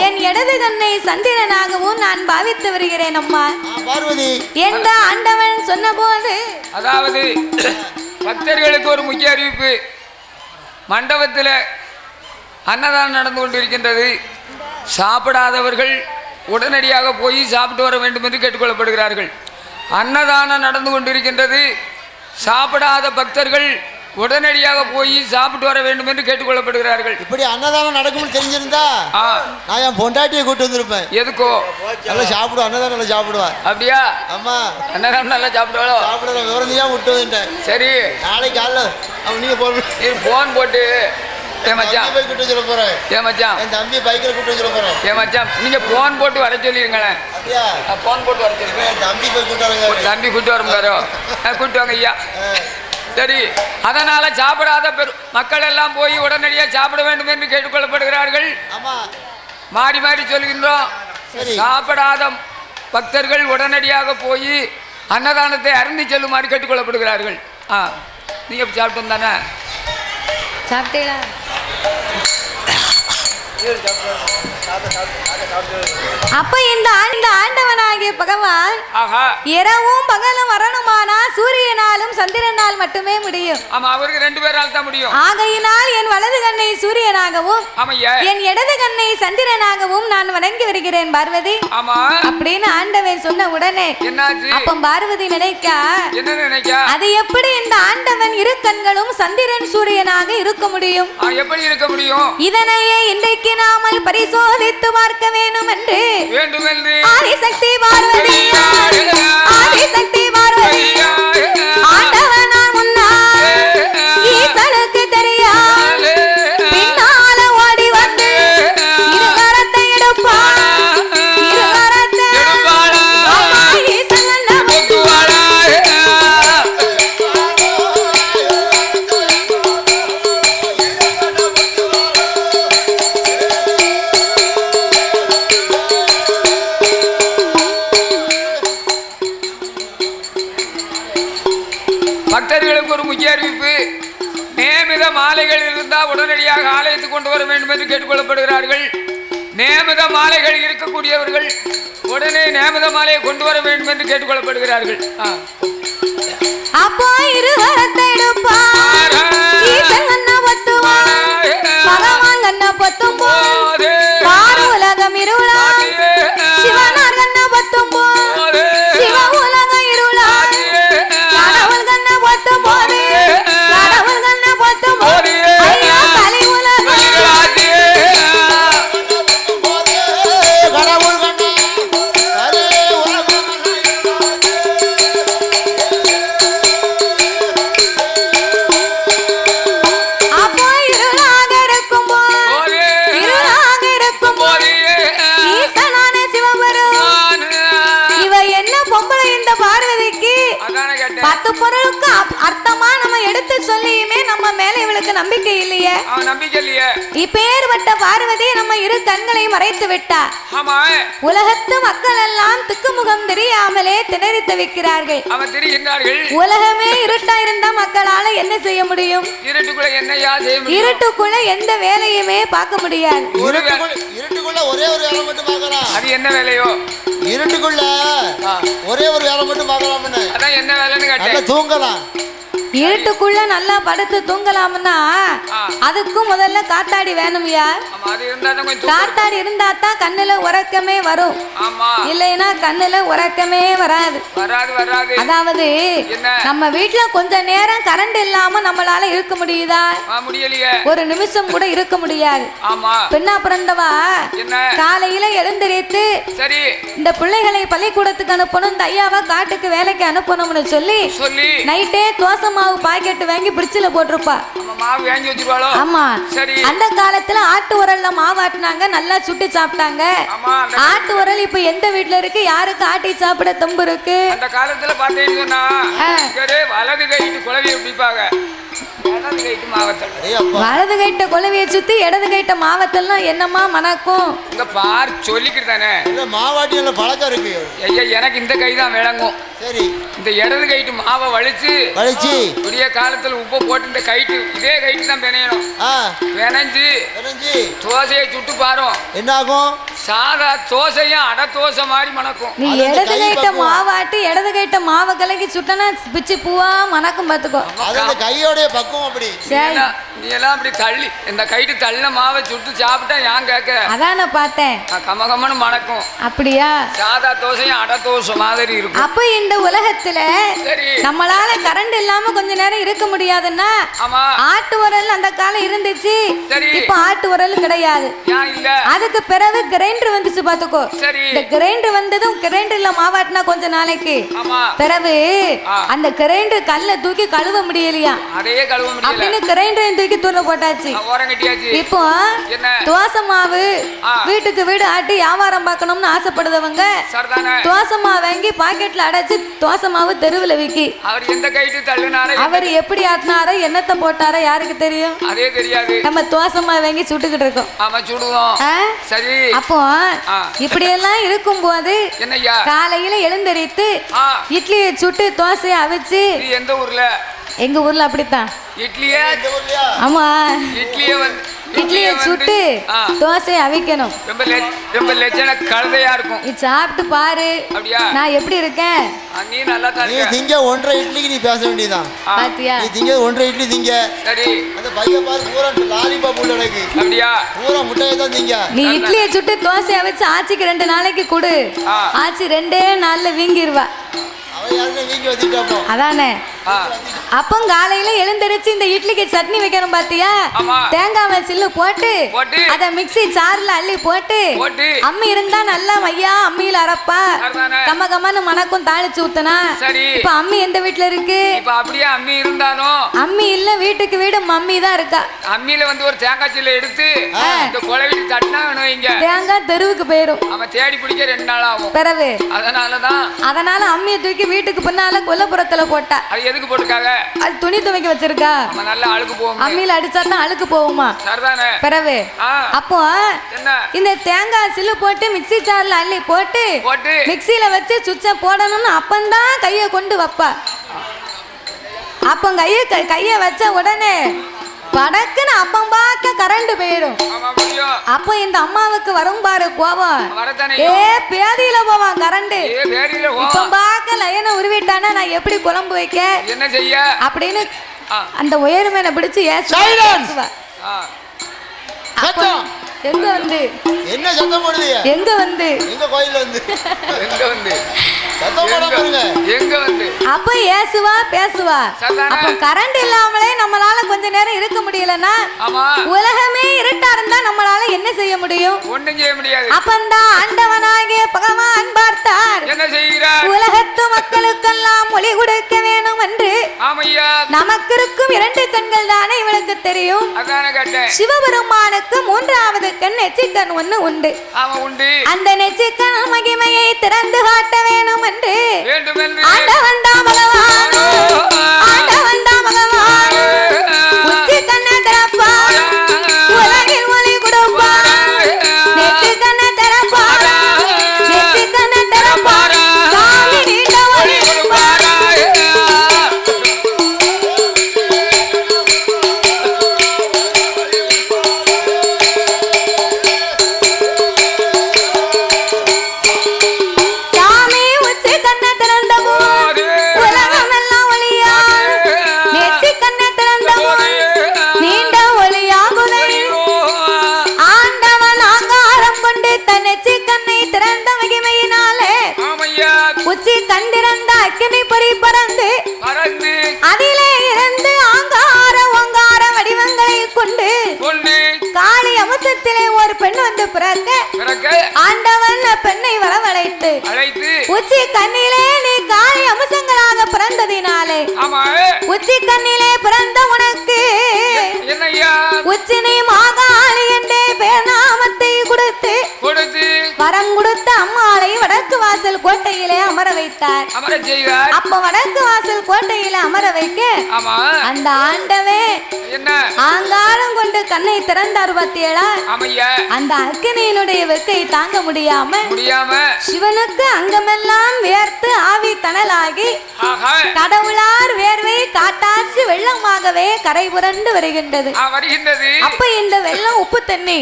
என் இடது கண்ணை சந்திரனாகவும் நான் பாவித்து வருகிறேன் அம்மா பார்வதி என்ற ஆண்டவன் சொன்ன போது அதாவது பக்தர்களுக்கு ஒரு முக்கிய அறிவிப்பு மண்டபத்தில் அன்னதானம் நடந்து கொண்டிருக்கின்றது சாப்பிடாதவர்கள் உடனடியாக போய் சாப்பிட்டு வர வேண்டும் என்று கேட்டுக்கொள்ளப்படுகிறார்கள் அன்னதானம் நடந்து கொண்டிருக்கின்றது சாப்பிடாத பக்தர்கள் உடனடியாக போய் சாப்பிட்டு வர வேண்டும் என்று கேட்டுக்கொள்ளப்படுகிறார்கள் இப்படி அன்னதானம் நடக்கும்னு தெரிஞ்சிருந்தா நான் என் பொண்டாட்டியை கூட்டு வந்திருப்பேன் எதுக்கோ நல்லா சாப்பிடுவோம் அன்னதானம் நல்லா சாப்பிடுவேன் அப்படியா ஆமா அன்னதானம் நல்லா சாப்பிடுவாளோ சாப்பிடுற விவரந்தையா விட்டு வந்துட்டேன் சரி நாளைக்கு காலைல நீங்க போன் போட்டு என் மச்சான் போய் கூட்டு சொல்ல போறேன் என் மச்சான் என் தம்பி பைக்ல கூட்டு சொல்ல போறேன் என் மச்சான் நீங்க போன் போட்டு வர சொல்லிருங்களேன் அப்படியா போன் போட்டு வர சொல்லுங்க என் தம்பி போய் கூட்டு வரங்க தம்பி கூட்டு வரமுடாரோ கூட்டு வாங்க ஐயா சரி அதனால சாப்பிடாத மக்கள் எல்லாம் போய் உடனடியாக சாப்பிட வேண்டும் என்று கேட்டுக்கொள்ளப்படுகிறார்கள் மாறி மாறி சொல்கின்றோம் சாப்பிடாத பக்தர்கள் உடனடியாக போய் அன்னதானத்தை அருந்தி செல்லுமாறு கேட்டுக்கொள்ளப்படுகிறார்கள் நீங்க சாப்பிட்டு தானே சாப்பிட்டீங்களா அப்ப இந்த ஆண்டவனாகிய பகவான் இரவும் பகலும் வரணுமானா சூரியனாலும் சந்திரனால் மட்டுமே முடியும். ஆமா, அவருக்கு 2 பேரால் தான் முடியும். ஆகையினால் என் வலது கண்ணை சூரியனாகவும் என் இடது கண்ணை சந்திரனாகவும் நான் வணங்கி வருகிறேன் பார்வதி. ஆமா அப்படின்னு ஆண்டவன் சொன்ன உடனே என்னாச்சு? அப்ப பார்வதி என்ன நினைக்கா? அது எப்படி இந்த ஆண்டவன் இரு கண்களும் சந்திரன் சூரியனாக இருக்க முடியும்? எப்படி இருக்க முடியும்? இதனையே இன்றைக்கு நாமல் பரிசோதித்து பார்க்க வேண்டும் என்று ஆதிசக்தி பார்வதி ஆதிசக்தி பார்வதி ஆண்டவனா முன்னால் ஈசனுக்கு தெரியாது பின்னால ஓடி வந்து இருகரத்தை எடுப்பான் இருகரத்தை ஈசன் பக்தர்களுக்கு ஒரு முக்கிய அறிவிப்பு. நியமித மாலைகள் இருந்தால் உடனடியாக ஆலயத்துக்கு கொண்டு வர வேண்டும் என்று கேட்டுக்கொள்ளப்படுகிறார்கள். நியமித மாலைகள் இருக்கக்கூடியவர்கள் உடனே நியமித மாலையை கொண்டு வர வேண்டும் என்று கேட்டுக்கொள்ளப்படுகிறார்கள். அப்போ இருவரத்தை எடுப்பார் ஈசன் கண்ணா பத்துவான் பகவான் கண்ணா பத்தும் போது பாரு உலகம் இருளா சிவனார் கண்ணா பத்தும் போது சிவ உலகம் இருளா கடவுள் கண்ணா பத்தும் போது கடவுள் கண்ணா பத்தும் போது ஐயா கலி உலகம் கடவுள் கண்ணா கலி உலகம் அப்போ இருளாக இருக்கும் போது ஈசனான சிவபெருமான் இவ என்ன பொம்பளை இந்த பார்வதிக்கு 10 பொருளுக்கு அர்த்தமா நம்ம எடுத்து சொல்லியுமே நம்ம மேல இவளுக்கு நம்பிக்கை இல்லையே. இப்பேற்பட்ட பார்வதி நம்ம இரு கண்களை மறைத்து விட்டா. உலகத்து மக்கள் எல்லாம் திக்குமுகம் தெரியாமலே திணறி தவிக்கிறார்கள். உலகமே இருட்டா இருந்தா மக்களால என்ன செய்ய முடியும்? இருட்டுக்குள்ள எந்த வேலையுமே பார்க்க முடியாது. இருட்டுக்குள்ள ஒரே ஒரு வேலை மட்டும் பார்க்கலாம். அது என்ன வேலையோ? இருட்டுக்குள்ள ஒரே ஒரு வேலை மட்டும் பார்க்கலாம்னு. அதான் என்ன வேலைன்னு கேட்டேன். தூங்கலாம். இருட்டுக்குள்ள நல்லா படுத்து தூங்கலாம்னா அதுக்கும் முதல்ல காத்தாடி வேணும்யா. காத்தாடி இருந்தா தான் கண்ணுல உறக்கமே வரும். இல்லைன்னா கண்ணுல உறக்கமே வராது. அதாவது நம்ம வீட்டுல கொஞ்ச நேரம் கரண்ட் இல்லாம நம்மளால இருக்க முடியுதா? ஒரு நிமிஷம் கூட இருக்க முடியாது. பெண்ணா பிறந்தவா காலையில எழுந்திரித்து இந்த பிள்ளைகளை பள்ளிக்கூடத்துக்கு அனுப்பணும், இந்த ஐயாவை காட்டுக்கு வேலைக்கு அனுப்பணும்னு சொல்லி நைட்டே தோசை மாவு பாக்கெட் வாங்கி பிரிட்ஜ்ல போட்டுருப்பா. ஆமா, அந்த காலத்துல ஆட்டு உரல்ல மாவு ஆட்டினாங்க, நல்லா சுட்டு சாப்பிட்டாங்க. ஆட்டு உரல் இப்ப எந்த வீட்டுல இருக்கு? யாருக்கு ஆட்டி சாப்பிட தெம்பு இருக்கு? அந்த காலத்துல பாத்தீங்கன்னா வலது கைட்டு குழவியை பிடிப்பாங்க, வலது கைட்ட குழவியை சுத்தி இடது கைட்ட மாவத்தெல்லாம் என்னமா மணக்கும்? இங்க பார் சொல்லிக்கிட்டானே மாவாட்டி பழக்கம் இருக்கு. எனக்கு இந்த கை தான் விளங்கும். சரி, இந்த இடது கைட்டு மாவை வலிச்சு விடிய காலத்துல உப்பு போட்டு இந்த கைட்டு இதே கைட்டு தான் பிணையணும். பிணைஞ்சு தோசையை சுட்டு பாரும், என்ன ஆகும்? சாதா தோசையும் அடை தோசை மாதிரி மணக்கும். நீ இடது கைட்ட மாவாட்டி இடது கைட்ட மாவை கலக்கி சுட்டனா பிச்சு பூவா மணக்கும். பாத்துக்கோ, கையோடைய பக்குவம் அப்படி. நீ எல்லாம் அப்படி தள்ளி இந்த கைட்டு தள்ள மாவை சுட்டு சாப்பிட்டா ஏன் கேட்க? அதான் நான் பார்த்தேன், கமகமன்னு மணக்கும். அப்படியா? சாதா தோசையும் அடை தோசை மாதிரி இருக்கும். அப்ப இந்த உலகத்துல நம்மளால கரண்ட் இல்லாம கொஞ்ச நேரம் இருக்க முடியாதுன்னா ஆட்டு உரல் அந்த காலம் இருந்துச்சு, இப்ப ஆட்டு உரல் கிடையாது. அதுக்கு பிறகு கிரைண்டர் வந்துச்சு. பாத்துக்கோ, இந்த கிரைண்டர் வந்ததும் கிரைண்டர்ல மாவாட்டினா கொஞ்ச நாளைக்கு பிறகு அந்த கிரைண்டர் கல்ல தூக்கி கழுவ முடியலையா, அப்படின்னு கிரைண்டரையும் தூக்கி தூர போட்டாச்சு. இப்போ தோசை மாவு வீட்டுக்கு வீடு ஆட்டி வியாபாரம் பார்க்கணும்னு ஆசைப்படுறவங்க தோசை மாவு வாங்கி பாக்கெட்ல அடைச்சு தோசை மாவு தெருவில் விக்கி. அவர் எப்படி ஆட்டினாரோ என்னத்தை போட்டாரோ யாருக்கு தெரியும்? அதே தெரியாது. நம்ம தோசை மாவு வாங்கி சுட்டுக்கிட்டு இருக்கோம். அப்போ இப்படி எல்லாம் இருக்கும் போது காலையில எழுந்தரித்து இட்லியை சுட்டு தோசையை அவிச்சு. எந்த ஊர்ல? எங்க ஊர்ல அப்படித்தான் இட்லியே. ஆமா, இட்லியே வந்து இட்லியை சுட்டு தோசை அவிக்கணும். ரொம்ப லட்சண கழுதையா இருக்கும். நீ சாப்பிட்டு பாரு. அப்படியா? நான் எப்படி இருக்கேன்? நீ நல்லா தான் இருக்க. நீ திங்க 1.5 இட்லிக்கு நீ பேச வேண்டியதான். பாத்தியா? நீ திங்க 1.5 இட்லி திங்க. சரி. அந்த பைய பாரு பூரா லாலிபாப் உள்ள இருக்கு. அப்படியா? பூரா முட்டையை தான் திங்க. நீ இட்லியை சுட்டு தோசை அவிச்சு ஆச்சிக்கு 2 நாளைக்கு கொடு. ஆச்சி 2 நாள்ல வீங்கிருவா. அதானே. அப்போ காலையில எழுந்திருச்சு இந்த இட்லிக்கு சட்னி வைக்கணும் பாத்தியா? தேங்காய் சில்லு போட்டு அத மிக்ஸி சார்ல அள்ளி போட்டு அம்மி இருந்தா நல்லா மையா அம்மியில அரைப்பா. கம்ம கம்மன்னு மணக்கும் தாளிச்சு ஊத்தனா. இப்ப அம்மி எந்த வீட்டுல இருக்கு? இப்ப அப்படியே அம்மி இருந்தாலும் அம்மி இல்ல, வீட்டுக்கு வீடு மம்மி தான் இருக்கா. அம்மியில வந்து ஒரு தேங்காய் சில்ல எடுத்து இந்த கொலை வீட்டு தட்டினா வேணும். இங்க தேங்காய் தெருவுக்கு போயிரும். அவன் தேடி பிடிக்க 2 நாள் ஆகும். பிறகு அதனால அம்மியை தூக்கி வீட்டுக்கு பின்னால கொல்லப்புறத்துல போட்டா. அது எதுக்கு போட்டுருக்காங்க? அது துணி துவைக்க வச்சிருக்கா. நல்லா அழுக்கு போகும். அம்மியில அடிச்சா தான் அழுக்கு போகுமா? சரிதானே. பிறகு அப்போ இந்த தேங்காய் சில்லு போட்டு மிக்ஸி ஜார்ல அள்ளி போட்டு மிக்ஸில வச்சு சுவிட்ச போடணும்னு அப்பந்தான் கையை கொண்டு வைப்பா. அப்போ கைய வச்ச உடனே படக்குன்னு அப்பம் பார்க்க கரண்ட் போயிடும். அப்போ இந்த அம்மாவுக்கு வரும் பாரு கோபம். பேதியில போவான் கரண்ட். இப்ப பார்க்க லைனை உருவிட்டானா நான் எப்படி குழம்பு வைக்க என்ன செய்ய அப்படின்னு அந்த உயர்மேனை பிடிச்சு எங்க வந்து என்ன சத்தம் போடுது? எங்க வந்து எங்க கோயில்ல வந்து எங்க வந்து சத்தம் போட பாருங்க. எங்க வந்து அப்ப ஏசுவா பேசுவா. அப்ப கரண்ட் இல்லாமலே நம்மளால கொஞ்ச நேரம் இருக்க முடியலன்னா உலகமே இருட்டா இருந்தா நம்மளால என்ன செய்ய முடியும்? ஒண்ணும் செய்ய முடியாது. அப்பந்தான் ஆண்டவனாகிய பகவான் பார்த்தார். என்ன செய்கிறார்? உலகத்து மக்களுக்கெல்லாம் ஒளி கொடுக்க வேணும் என்று. ஆமையா. நமக்கு இருக்கும் 2 கண்கள் தானே இவளுக்கு தெரியும். அதான கேட்டேன். சிவபெருமானுக்கு 3வது கண் நெற்றிக்கண் ஒண்ணு உண்டு. ஆமா உண்டு. அந்த நெற்றிக்கண் மகிமையை திறந்து காட்ட வேணும் என்று ஆண்டவன் தான் பகவான். ஆண்டவன் தான் பகவான். உச்சி கண்ணை திறப்பார், உலகில் ஒளி கொடுப்பார். நெற்றி கண்ணை திறப்பார், நெற்றி கண்ணை திறப்பார். சாமி நீண்ட ஒளி கொடுப்பார். உச்சி கண்டிருந்த அக்கினி பொறி பறந்து அதிலே இருந்து ஆங்கார ஓங்கார வடிவங்களை கொண்டு காளி அம்சத்திலே ஒரு பெண் வந்து பிறக்க ஆண்டவன் பெண்ணை வரவழைத்து உச்சி கண்ணிலே நீ காளி அம்சங்களாக பிறந்ததினாலே உச்சி கண்ணிலே பிறந்த உனக்கு உச்சினி மாகாளி என்றே பேர்நாமத்தை கொடுத்து வரம் கொடுத்த அம்மாளை வடக்கு வாசல் கோட்டையிலே அமர வைத்தார். அப்ப வடக்கு வாசல் கோட்டையில அமர வைக்க அந்த ஆண்டவே ஆங்காரம் கொண்டு கண்ணை திறந்தார் பத்தியலா. அந்த அக்கினியினுடைய வெக்கை தாங்க முடியாம சிவனுக்கு அங்கமெல்லாம் வேர்த்து ஆவி தணலாகி கடவுளார் வேர்வை காட்டாச்சு வெள்ளமாகவே கரை புரண்டு வருகின்றது. அப்ப இந்த வெள்ளம் உப்பு தண்ணி,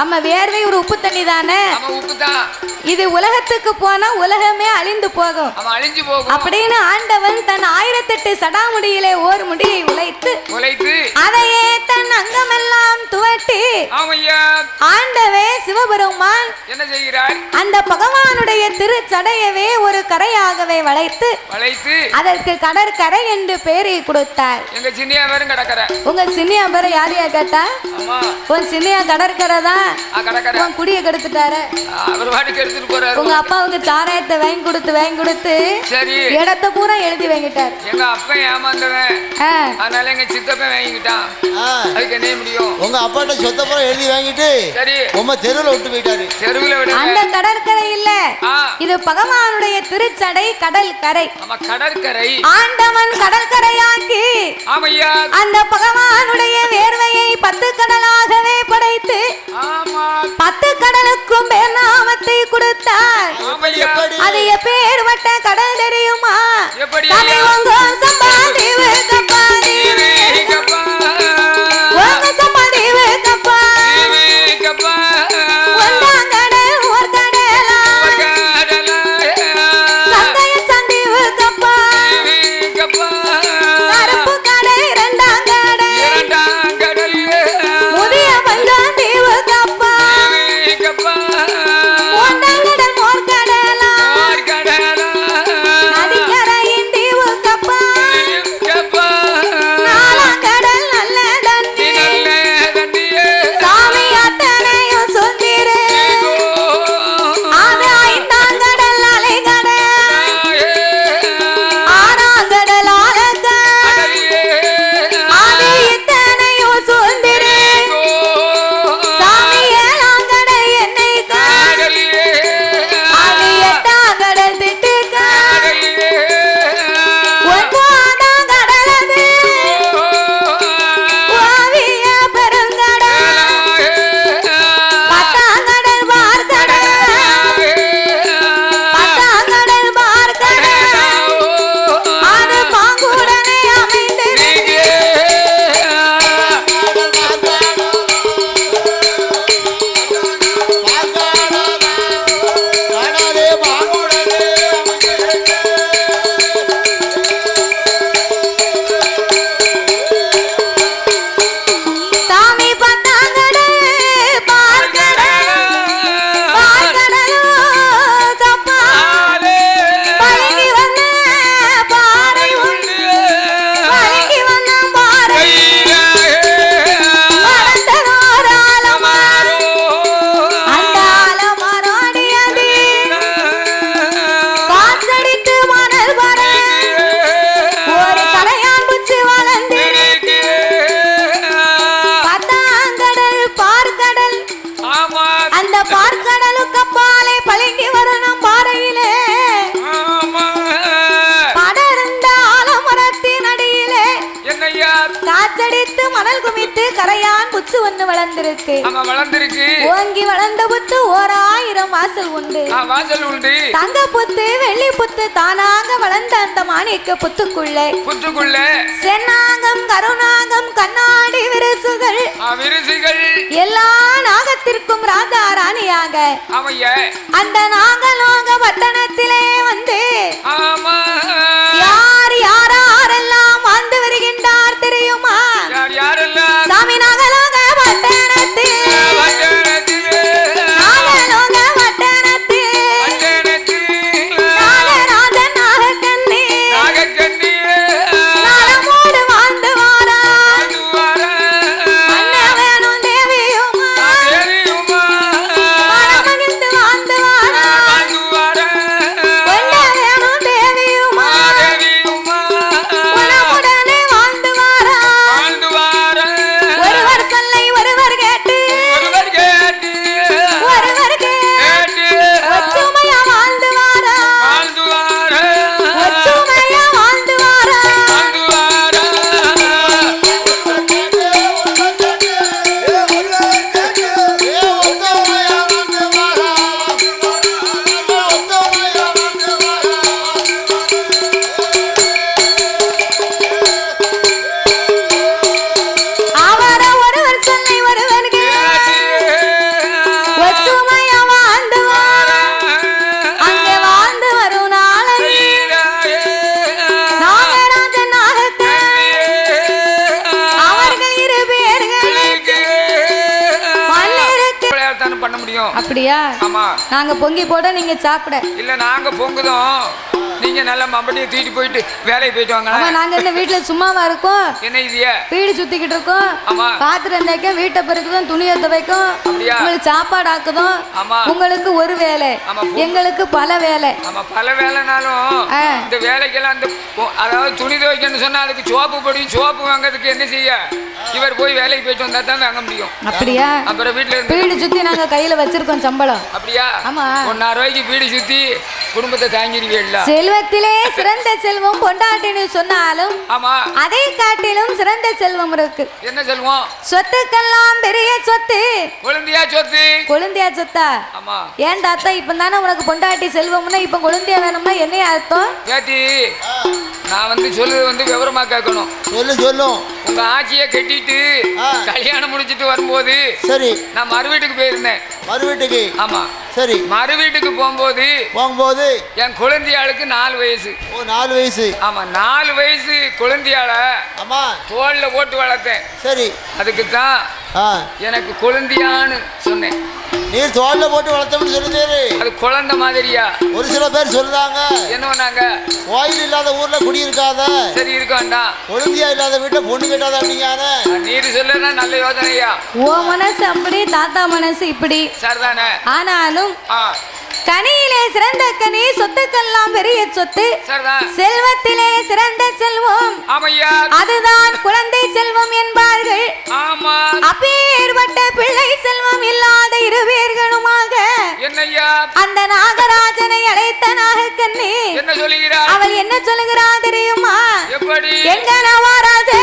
நம்ம வேர்வை ஒரு உப்பு தண்ணி தானே. இது உலகத்துக்கு போனா உலகமே அழிந்து போகும் அப்படின்னு ஆண்டவன் தன் 1008 சடாமுடியிலே ஓர் முடியை உழைத்து அதையே தன் அங்கமெல்லாம் துவட்டி ஆண்டவே சிவபெருமான் என்ன செய்கிறார்? அந்த பகவானுடைய திருச்சடையவே ஒரு கரையாகவே வளைத்து அதற்கு கடற்கரை என்று பெயரை கொடுத்தார். எங்க சின்னியா பேரும் கடற்கரை. உங்க சின்னியா பேரு யார் கேட்டா? உன் சின்னியா கடற்கரை தான். உன் குடியை கெடுத்துட்டாரு. அவர் வாட்டுக்கு எடுத்துட்டு போறாரு. உங்க அப்பாவுக்கு சாராயத்தை வாங்கி கொடுத்து சரி இடத்தை பூரா எழுதி வாங்கிட்டார். எங்க அப்பா ஏமாந்தவன், அதனால எங்க சித்தப்பன் வாங்கிட்டான். அதுக்கு என்ன முடியும்? உங்க அப்பாட்ட சொத்த பூரா எழுதி வாங்கிட்டு சரி உங்க தெருவுல விட்டு போயிட்டாரு. தெருவுல விட அந்த கடற்கரை இல்ல, இது பகவானுடைய திருச்சடை கடல் கரை. கடற்கரை ஆண்டவன் கடற்கரையாக்கி அந்த பகவானுடைய வேர்வையை 10 கடலாகவே படைத்து 10 கடலுக்கும் பேர் நாமத்தை கொடுத்தார். அது எப்பேற்பட்ட கடல் தெரியுமா? சம்பாதீவு கப்பா ஆச்சு ஒண்ணு வளர்ந்திருக்கு. ஆமா வளர்ந்திருக்கு. ஓங்கி வளர்ந்த புத்து 1000 வாசல் உண்டு. வாசல் உண்டு. தங்க புத்து வெள்ளி புத்து தானாக வளர்ந்த அந்த மாணிக்க புத்துக்குள்ளே சென்னாகம் கருணாகம் கண்ணாடி விரிசுகள் எல்லா நாகத்திற்கும் ராஜா ராணியாக அந்த நாகலோக பட்டணத்திலே வந்து யார் யாரெல்லாம் வாழ்ந்து வருகின்றார் தெரியுமா? சாமி நாகலோக பட்டணத்தில் அப்படியா? ஆமா. நாங்க பொங்கி போட நீங்க சாப்பிட இல்ல நாங்க பொங்குதோம். நீங்க நல்ல மம்பட்டியை தூக்கிட்டு போயிட்டு வேலைக்கு போயிட்டு வாங்க. ஆமா நாங்க என்ன வீட்ல சும்மாவா இருக்கோம்? என்ன இதுயா? வீடு சுத்திக்கிட்டு இருக்கோம். ஆமா. பாத்திரம் தேய்க்க வீட்டை பெருக்குதும் துணியை துவைக்கும். உங்களுக்கு சாப்பாடு ஆக்குதும். ஆமா. உங்களுக்கு ஒரு வேலை எங்களுக்கு பல வேலை. ஆமா பல வேலைனாலும் இந்த வேலைக்கெல்லாம் அந்த அதாவது துணி துவைக்கணும்னு சொன்னா அதுக்கு சோப்பு பொடி சோப்பு வாங்கிறதுக்கு என்ன செய்ய இவர் போய் வேலைக்கு போயிட்டு வந்தா தான் வாங்க முடியும். அப்படியா? அப்புறம் வீட்டுல வீடு சுத்தி நாங்க கையில வச்சிருக்கோம் சம்பளம். அப்படியா? ஆமா. 1000 ரூபாய்க்கு வீடு சுத்தி குடும்பத்தை தாங்கிடுவீங்களா? செல்வத்திலே சிறந்த செல்வம் பொண்டாட்டின்னு சொன்னாலும் ஆமா அதை காட்டிலும் சிறந்த செல்வம் இருக்கு. என்ன செல்வம்? சொத்துக்கெல்லாம் பெரிய சொத்து கொழுந்தியா சொத்து. கொழுந்தியா சொத்தா? ஆமா. ஏன் தாத்தா இப்ப தானே உனக்கு பொண்டாட்டி செல்வம்னா இப்ப கொழுந்தியா வேணும்னா என்ன அர்த்தம்? கேட்டி நான் சொல்லுது விவரமா கேட்கணும். சொல்லும் உங்க ஆட்சியை கட்டிட்டு கல்யாணம் முடிச்சிட்டு வரும்போது சரி நான் மறு வீட்டுக்கு போயிருந்தேன். மறு வீட்டுக்கு? ஆமா. சரி. மறு வீட்டுக்கு போகும்போது என் குழந்தையாளுக்கு 4 வயசு. ஓ 4 வயசு. ஆமா 4 வயசு குழந்தையாள ஆமா தோல்ல போட்டு வளர்த்தேன். சரி. அதுக்கு தான் எனக்கு குழந்தையான்னு சொன்னேன். நீ தோல்ல போட்டு வளர்த்தோம்னு சொல்லுதேரு. அது குழந்தை மாதிரியா? ஒரு சில பேர் சொல்றாங்க. என்ன பண்ணாங்க? கோயில் இல்லாத ஊர்ல குடி இருக்காத. சரி இருக்க வேண்டாம். குழந்தையா இல்லாத வீட்டுல பொண்ணு கேட்டாத அப்படிங்காத. நீர் சொல்லனா நல்ல யோசனையா? ஓ மனசு அப்படி தாத்தா மனசு இப்படி. சரிதானே? ஆனாலும் கனியிலே சிறந்த கனி சொத்துக்கெல்லாம் பெரிய சொத்து செல்வத்திலே சிறந்த செல்வம் அதுதான் குழந்தை செல்வம் என்பார்கள். அப்பேற்பட்ட பிள்ளை செல்வம் இல்லாத இருவேர்களுமாக அந்த நாகராஜனை அழைத்த நாகக்கண்ணி அவள் என்ன சொல்லுகிறார் தெரியுமா? எங்க நவராஜே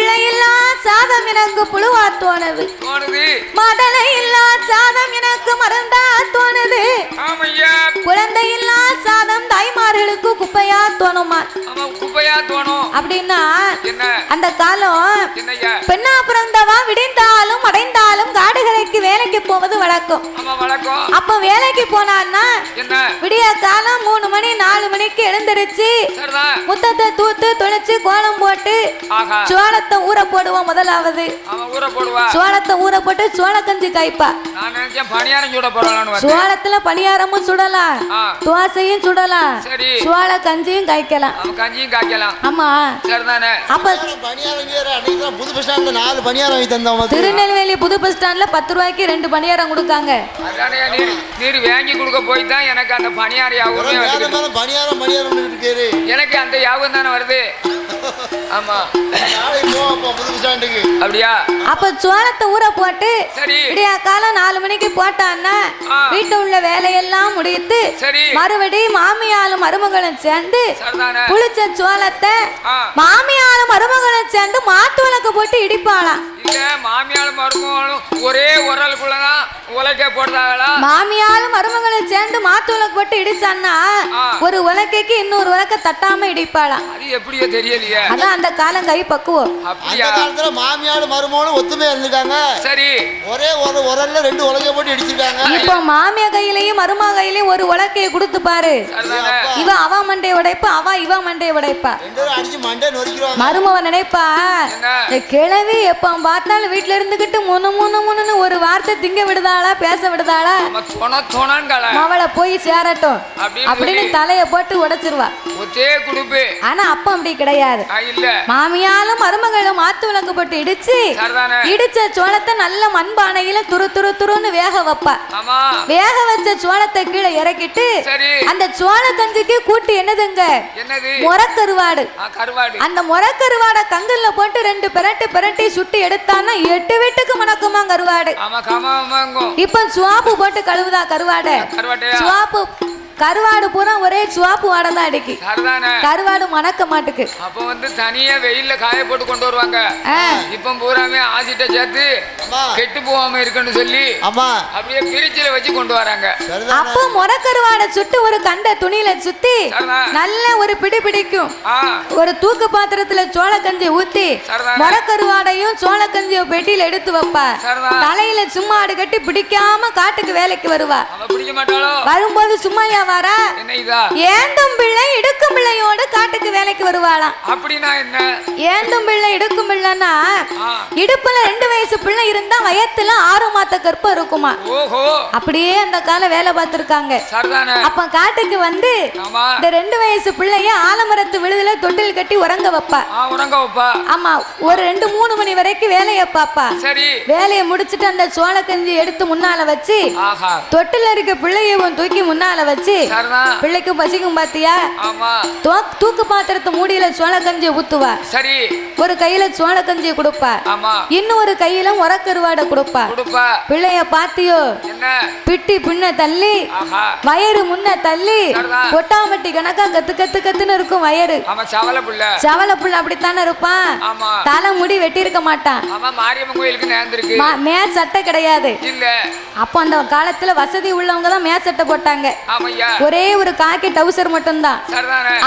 பிள்ளை இல்லா சாதம் எனக்கு புழுவா தோணுது மதலை இல்லா சாதம் எனக்கு மருந்தா தோணுது குழந்தை இல்லா சாதம் தாய்மார்களுக்கு குப்பையா தோணுமா அப்படின்னா அந்த காலம் பெண்ணா பிறந்தவா விடிந்தாலும் அடைந்தாலும் காடுகளுக்கு வேலைக்கு போவது வழக்கம். அப்ப வேலைக்கு போனான்னா விடிய காலம் 3 மணி 4 மணிக்கு எழுந்திருச்சு முத்தத்தை தூத்து தொளிச்சு கோலம் போட்டு சோளத்தை ஊற போடுவோம். முதலாவது சோளத்தை ஊற போட்டு சோள கஞ்சி காய்ப்பா. சோளத்துல பணியாரமும் சுடலாம், தோசையும் சுடலாம், சோள கஞ்சியும் காய்க்கலாம். ஆமா. அப்ப திருநெல்வேலி புது பஸ் ஸ்டாண்ட்ல 10 ரூபாய்க்கு 2 பணியாரம் கொடுக்காங்க. வாங்கி கொடுக்க போய் தான் எனக்கு அந்த பணியாரம் எனக்கு அந்த யாபகம் தானே வருது. ஆமா அப்படியா? அப்ப சோளத்தை ஊற போட்டு விடியா காலம் 4 மணிக்கு போட்டான்னா வீட்டு உள்ள வேலையெல்லாம் முடித்து மறுபடியும் மாமியாலும் மருமகளும் சேர்ந்து புளிச்ச சோளத்தை மாமியாலும் மருமகளும் சேர்ந்து மாத்து விளக்கு போட்டு இடிப்பாளாம். மாமியாலும் மருமகளும் ஒரே உரலுக்குள்ளதான் உலக்க போடுறாங்களா? மாமியாலும் மருமகளும் சேர்ந்து மாத்து விளக்கு போட்டு இடிச்சான்னா ஒரு உலக்கைக்கு இன்னொரு உலக்க தட்டாம இடிப்பாளாம். அது எப்படியோ தெரியலையே. அதான் அந்த காலம் கை பக்குவோம். அந்த காலத்துல மாமியாரும் மருமகளும் ஒத்துமையா இருந்திருக்காங்க. சரி, ஒரே ஒரு உரல்ல 2 உலக்கைய போட்டு இடிச்சிருக்காங்க. இப்போ மாமியா கையிலயும் மருமக கையிலயும் ஒரு உலக்கையை கொடுத்து பாரு. இவ அவ மண்டை உடைப்பா, அவ இவ மண்டை உடைப்பா. மருமவ நினைப்பா கிழவி எப்ப பார்த்தாலும் வீட்டுல இருந்துகிட்டு முன்னு ஒரு வார்த்தை திங்க விடுதாளா, பேச விடுதாளா, அவளை போய் சேரட்டும் அப்படின்னு தலைய போட்டு உடைச்சிருவா. ஆனா அப்ப அப்படி கிடையாது. மாமியாலும் மருமகளும் மாத்து விளக்கு போட்டு இடிச்ச சோளத்தை நல்ல மண்பானையில துருன்னு வேக வைப்பா. வேக வச்ச சோளத்தை கீழே இறக்கிட்டு அந்த சோள கஞ்சிக்கு கூட்டி என்னதுங்க முறக்கருவாடு. அந்த முறக்கருவாட கங்கல்ல போட்டு 2 பிரட்டி சுட்டி எடுத்தான்னா 8 வீட்டுக்கு மணக்குமா கருவாடு. இப்ப சுவாப்பு போட்டு கழுவுதா கருவாடு. சுவாப்பு கருவாடு பூரா ஒரே சுவாப்பு வாடை தான் அடிக்கு. கருவாடு மணக்க மாட்டுக்கு. அப்ப வந்து தனியா வெயில்ல காய போட்டு கொண்டு வருவாங்க. இப்ப பூராமே ஆசிட்ட சேர்த்து கெட்டு போகாம இருக்குன்னு சொல்லி அப்படியே பிரிச்சில வச்சு கொண்டு வராங்க. அப்போ முறக்கருவாடை சுட்டு ஒரு கண்ட துணியில சுத்தி நல்ல ஒரு பிடி பிடிக்கும். ஒரு தூக்கு பாத்திரத்துல சோள கஞ்சி ஊத்தி முறக்கருவாடையும் சோள கஞ்சியும் பெட்டியில எடுத்து வைப்பா. தலையில சும்மா ஆடு கட்டி பிடிக்காம காட்டுக்கு வேலைக்கு வருவா. வரும்போது சும்மாயா வாரா ஏந்தும் பிள்ளை இடுக்கும் பிள்ளையோடு காட்டுக்கு வேலைக்கு வருவாளாம். அப்படின்னா என்ன? ஏந்தும் பிள்ளை இடுக்கும் பிள்ளைன்னா இடுப்புல 2 வயசு பிள்ளை இருந்தா வயத்துல 6 மாத கற்பம் இருக்குமா. அப்படியே அந்த கால வேலை பார்த்திருக்காங்க. அப்ப காட்டுக்கு வந்து இந்த 2 வயசு பிள்ளைய ஆலமரத்து விழுதுல தொட்டில் கட்டி உறங்க வைப்பா. ஆமா, ஒரு 2-3 மணி வரைக்கும் வேலைய பாப்பா. வேலையை முடிச்சுட்டு அந்த சோள கஞ்சி எடுத்து முன்னால வச்சு தொட்டில் இருக்க பிள்ளையவும் தூக்கி முன்னால வச்சு பிள்ளைக்கும் பசிக்கும் பாத்தியா, தூக்கு பாத்திரத்து மூடியில சோள கஞ்சி ஊத்துவா. ஒரு கையில சோள கஞ்சி கொடுப்பா, இன்னொரு கையில உரக்கருவாடை கொடுப்பா. பிள்ளைய பாத்தியோ பிட்டி பின்ன தள்ளி வயறு முன்ன தள்ளி கொட்டாமட்டி கணக்கா கத்துன்னு இருக்கும் வயறு. சவல புள்ள அப்படித்தானே இருப்பான். தலை முடி வெட்டி இருக்க மாட்டான். மே சட்டை கிடையாது. அப்ப அந்த காலத்துல வசதி உள்ளவங்க தான் மே சட்டை போட்டாங்க. ஒரே ஒரு காக்கி டவுசர் மட்டும் தான்.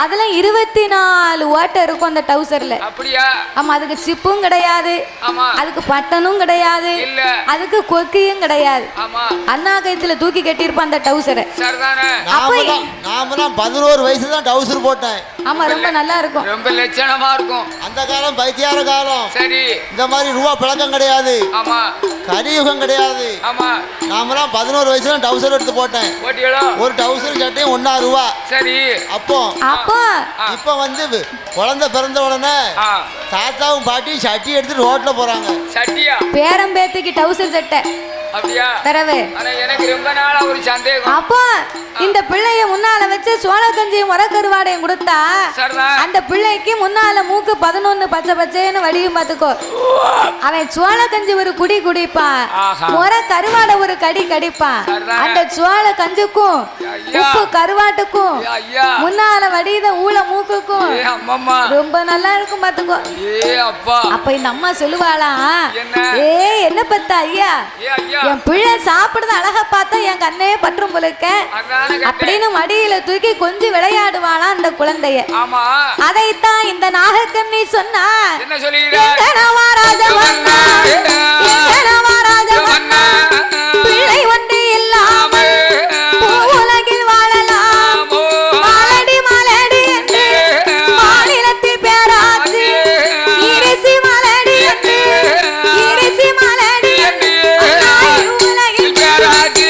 அதுல 24 ஓட்டை இருக்கும் அந்த டவுசர்ல. ஆமா, அதுக்கு சிப்பும் கிடையாது, அதுக்கு பட்டனும் கிடையாது, அதுக்கு கொக்கியும் கிடையாது. அண்ணா கைத்துல தூக்கி கட்டி இருப்பான் அந்த டவுசரை. நாமெல்லாம் 11 வயசுல தான் டவுசர் போட்டேன். ஆமா, ரொம்ப நல்லா இருக்கும், ரொம்ப லட்சணமா இருக்கும். அந்த காலம் பைத்தியார காலம். சரி, இந்த மாதிரி ரூபா பழக்கம் கிடையாது. ஆமா, கலியுகம் கிடையாது. ஆமா, நாமெல்லாம் 11 வயசுல டவுசர் எடுத்து போட்டேன். ஒரு டவுசர் சட்டையும் 1 ரூபா. சரி, அப்போ இப்ப வந்து குழந்தை பிறந்த உடனே தாத்தாவும் பாட்டியும் சட்டி எடுத்து ரோட்ல போறாங்க. சட்டியா? பேரம்பேத்துக்கு டவுசர் சட்டை. அப்படியா? தரவே எனக்கு ரொம்ப நாளா ஒரு சந்தேகம். அப்போ இந்த பிள்ளைய முன்னால வச்சு சோள கஞ்சியும் முறை கருவாடையும் கொடுத்தா அந்த பிள்ளைக்கு முன்னால மூக்கு 11 பச்சை பச்சைன்னு வடியும் பாத்துக்கோ. அவன் சோள கஞ்சி ஒரு குடி குடிப்பான், முறை கருவாடை ஒரு கடி கடிப்பான். அந்த சோள கஞ்சுக்கும் உப்பு கருவாட்டுக்கும் முன்னால வடித ஊழ மூக்குக்கும் ரொம்ப நல்லா இருக்கும் பாத்துக்கோ. அப்ப இந்த அம்மா சொல்லுவாளா, என்ன பத்தா ஐயா, என் பிள்ளை சாப்பிடுறது அழகா பார்த்தா என் கண்ணே பற்றும் போலுக்க அப்படின்னு மடியில தூக்கி கொஞ்சம் விளையாடுவாளா அந்த குழந்தைய. அதைத்தான் இந்த நாகக்கண்ணி சொன்னா, பிள்ளை ஒன்று இல்லாமல் உலகில் வாழலாம், மாலடி மாலடி என்று மாநிலத்தில் பேராச்சு, இரிசி மாலடி என்று இரிசி மாலடி என்று உலகில் பேராச்சு.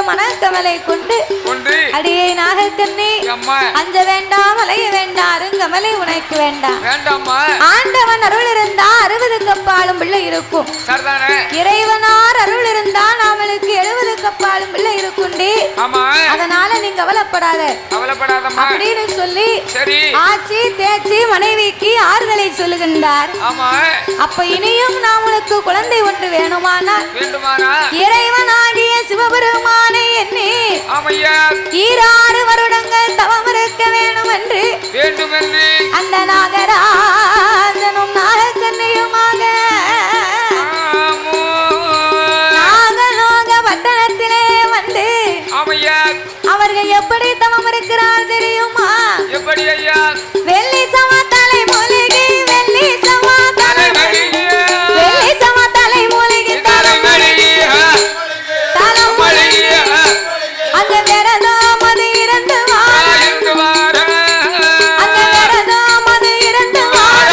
மனக்கவலை கொண்டு அடியே நாகக்கண்ணே, அஞ்ச வேண்டாம் அலைய வேண்டாம், அருங்கமலை உனக்கு வேண்டாம். ஆண்டவன் அருள் இருந்தா 60 கப்பாலும் பிள்ளை இருக்கும், இறைவனார் அருள் இருந்தா நாமளுக்கு 70 கப்பாலும் பிள்ளை இருக்குண்டி. அதனால நீங்க கவலைப்படாத அப்படின்னு சொல்லி ஆச்சி தேச்சி மனைவிக்கு ஆறுதலை சொல்லுகின்றார். அப்ப இனியும் நாமளுக்கு குழந்தை ஒன்று வேணுமானால் இறைவனாகிய சிவபெருமானை எண்ணி 6 வருடங்கள் தவம் இருக்க வேண்டும் என்று அந்த நாகராஜனும் நாகக்கண்ணியுமாக நாகலோக பட்டணத்திலே வந்து அவர்கள் எப்படி தவம் இருக்கிறார் தெரியுமா? வெள்ளி சமா தலை மூலிகை, வெள்ளி சமா தலை மூலிகை, வெள்ளி சமா தலை மூலிகை அங்க விரதம் அது 2 வாரம், அங்க விரதம் அது 2 வாரம்.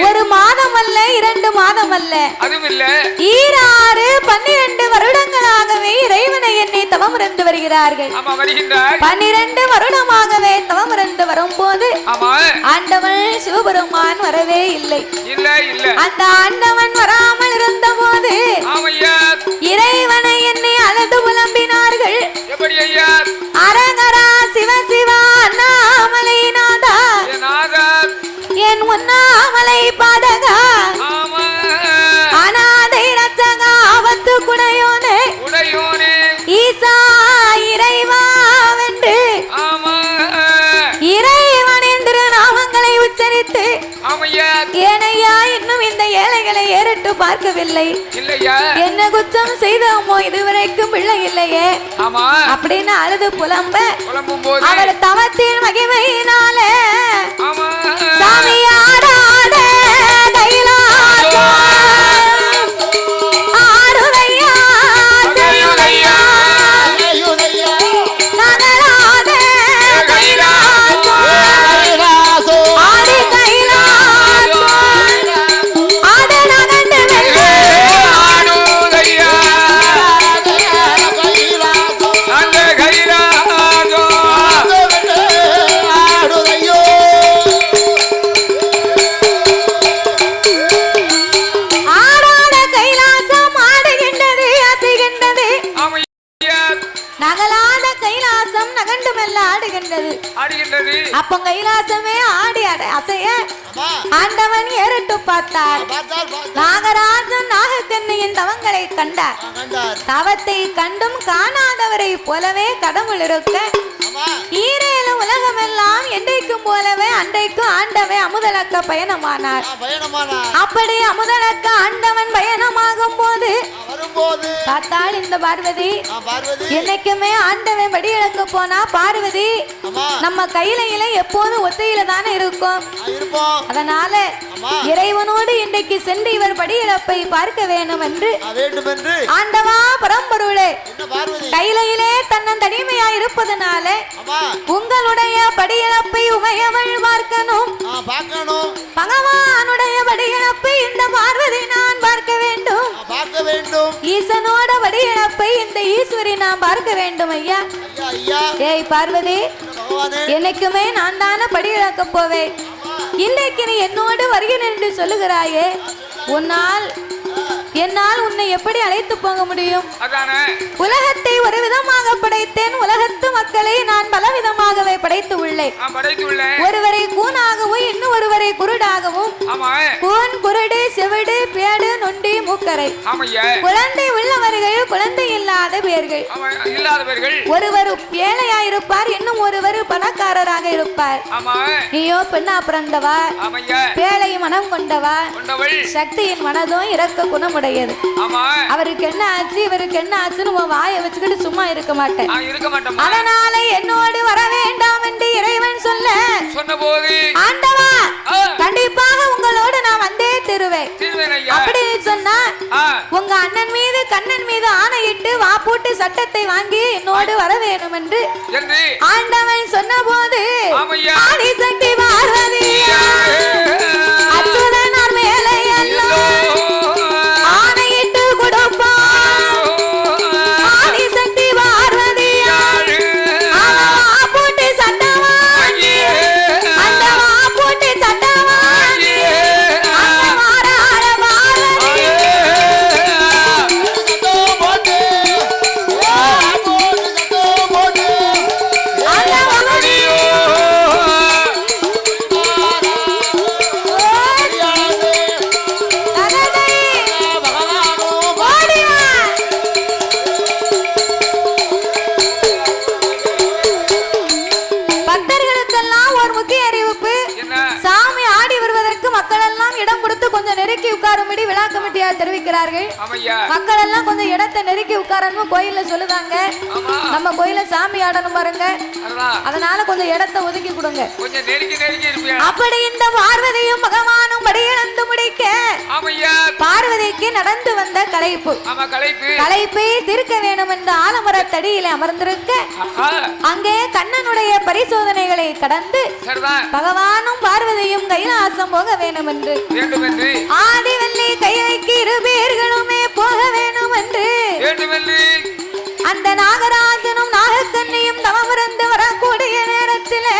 ஒரு மாதம் அல்ல 2 மாதம் அல்ல அதுவும் இல்ல 12 வருடங்களாகவே இறைவனை என்னை தவம் இருந்து வருகிறார்கள். 12 வருடமாகவே தவம் இருந்து வரும்போது ஆண்டவன் சிவபெருமான் வரவே இல்லை. அந்த ஆண்டவன் வராமல் இருந்த போது இறைவனை என்னை அழுது புலம்பினார்கள். அரகரா சிவ சிவா அண்ணாமலை நாதா என் உண்ணாமலை பாதகா அநாதை ரட்சகா ஆபத்து குடையோனே ஈசா இறைவா வென்று இறைவனின் திருநாமங்களை உச்சரித்து ஏனையா இன்னும் இந்த ஏழைகளை ஏறிட்டு பார்க்கவில்லை, என்ன குற்றம் செய்தோமோ இதுவரைக்கும் பிள்ளை இல்லையே அப்படின்னு அழுது புலம்ப அவர் தவத்தின் மகிமையினாலே சாமியாடாத கைலாசம் ஆடுதையா செய்யுதையா நகராத கைலாசம் ஆதி கைலாசம் ஆத நகண்டு வெள்ளே நகலாத கைலாசம் நகண்டுமெல்ல ஆடுகின்றது. அப்போ கைலாசமே ஆடி அசைய ஆண்டவன் ஏறிட்டு பார்த்தார். நாகராஜன் நாகக்கண்ணியின் தவங்களை கண்டார். தவத்தை கண்டும் காணாதவரை போலவே கடவுள் இருக்க ஈரேழு உலகமெல்லாம் என்றைக்கும் போலவே அன்றைக்கும் ஆண்டவன் அமுதலக்க பயணமானார். அப்படி அமுதலக்க ஆண்டவன் பயணமாகும் போது பார்த்தால் இந்த பார்வதி என்னைக்குமே ஆண்டவன் படி இழக்க போனா பார்வதி நம்ம கையில எப்போது ஒத்தையில தானே இருக்கும். அதனால இறைவனோடு இன்றைக்கு சென்று இவர் படி இழப்பை பார்க்க வேண்டும் என்று ஆண்டவா பரம்பொருளே கையிலே தன்னன் தனிமையா இருப்பதனால உங்களுடைய படியிழப்பை உமையவள் பார்க்கணும். பகவானுடைய படியிழப்பை இந்த பார்வதி நான் பார்க்க வேண்டும். ஈசனோட படியிழப்பை இந்த ஈஸ்வரி நான் பார்க்க வேண்டும். ஐயா ஏய் பார்வதி என்னைக்குமே நான் தானே படி இழக்க போவேன். இன்றைக்கு நீ என்னோடு வருகிறேன் என்று சொல்லுகிறாயே, என்னால் உன்னை எப்படி அழைத்து போக முடியும்? உலகத்தை ஒரு விதமாக படைத்தேன், உலகத்து மக்களை நான் பலவிதமாகவே படைத்து உள்ளேன். ஒருவரை கூனாகவும் இன்னும் ஒருவரை குருடாகவும், கூன் குருடு செவிடு பேடு நொண்டி மூக்கரை, குழந்தை உள்ளவர்கள் குழந்தை இல்லாத பேர்கள், ஒருவர் ஏழையாயிருப்பார் இன்னும் ஒருவர் பணக்காரராக இருப்பார். நீயோ பெண்ணா பிறந்தவா, பேழை மனம் கொண்டவா, சக்தியின் மனதும் இறக்க குணமுடையது. அவருக்கு என்ன ஆச்சு இவருக்கு என்ன ஆச்சுன்னு உன் வாயை வச்சுக்கிட்டு சும்மா இருக்க மாட்டேன். அதனால என்னோடு வர வேண்டாம் என்று இறைவன் சொன்னபோது ஆண்டவா கண்டிப்பாக உங்களோடு நான் வந்தே திருவேன் அப்படின்னு சொன்னா உங்க அண்ணன் மீது கண்ணன் மீது ஆணையிட்டு வாப்பூட்டு சட்டத்தை வாங்கி என்னோடு வர வேண்டும் என்று ஆண்டவன் சொன்னபோது ஆதிசக்தி பார்வதி அச்சுதனார் மேலே ஆணையிட்டு கொடுப்பார். ஆதிசக்தி பார்வதி வாப்பூட்டு சட்டம் வாங்கி அந்த வாப்பூட்டு சட்டம் வாங்கி அந்த மாறாட பார்வதி அந்த இருக்கிறார்கள். மக்கள் எல்லாம் கொஞ்சம் இடத்தை நெருக்கி உட்காரணும் கோயில்ல சொல்லுதாங்க. நம்ம கோயில சாமி ஆடணும் பாருங்க, அதனால கொஞ்சம் இடத்தை ஒதுக்கி கொடுங்க. அப்படி இந்த பார்வதியும் பகவானும் படியிழந்து முடிக்க பார்வதிக்கு நடந்து வந்த களைப்பை தீர்க்க வேண்டும் என்ற ஆலமரத்தடியில அமர்ந்திருக்க அங்கே கண்ணனுடைய பரிசோதனைகளை கடந்து பகவானும் பார்வதியும் கைலாசம் போக வேண்டும் என்று ஆதிவல்லி கைலைக்கு இரு பேர்களுமே போக வேண்டும் என்று அந்த நாகராஜனும் நாகக்கண்ணியும் தவமிருந்து வரக்கூடிய நேரத்தில்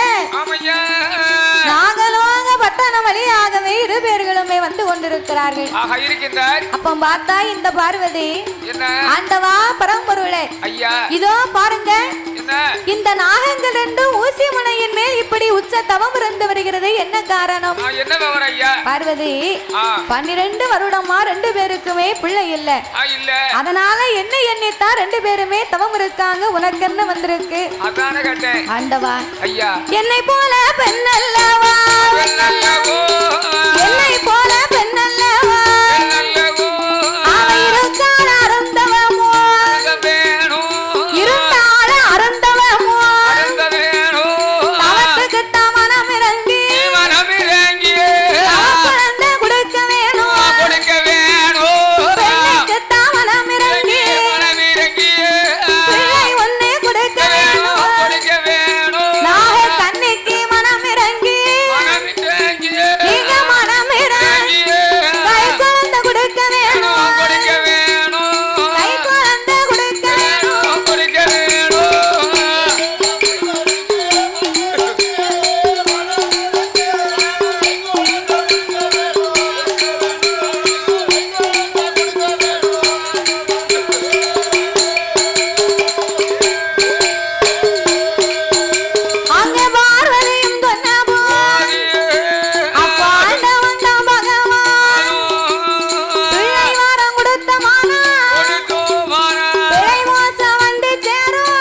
நாகலோக பட்டணம் வழியாகவே இரு பேர்களுமே வந்து கொண்டிருக்கிறார்கள். அப்ப பார்த்தா இந்த பார்வதி ஆண்டவா பரம்பொருளே இதோ பாருங்க, இந்த நாகங்கள் ரெண்டு ஊசி முனையின் மேல் இப்படி உச்ச தவம் இருந்து வருகிறது. என்ன காரணம்? பார்வதி 12 வருடமா 2 பேருக்குமே பிள்ளை இல்ல, அதனால என்ன எண்ணித்தான் 2 பேருமே தவம் இருக்காங்க. உனக்கு என்ன வந்திருக்கு? ஆண்டவா என்னை போல பெண் அல்லவா, என்னை போல பெண் அல்லவா, அவன் இருக்கான அருந்தவமோ, இருந்தால அருந்தவமோ, தவத்துக்கு தமனம் இறங்கி குழந்தை கொடுக்க வேணும், பெண்ணுக்கு தமனம் இறங்கி பிள்ளை ஒன்னே கொடுக்க வேணும், நாக கண்ணிக்கு மனம் இறங்கி நீங்க மனம் இறங்கி கை குழந்தை கொடுக்க வேணும், கை குழந்தை கொடுக்க வேணும். அங்கே பார்வதியும் சொன்னபோ அப்ப ஆண்டவன் தான் பகவான் பிள்ளை வரம் கொடுத்த மானா பிள்ளை மோசம் வந்து சேரும்,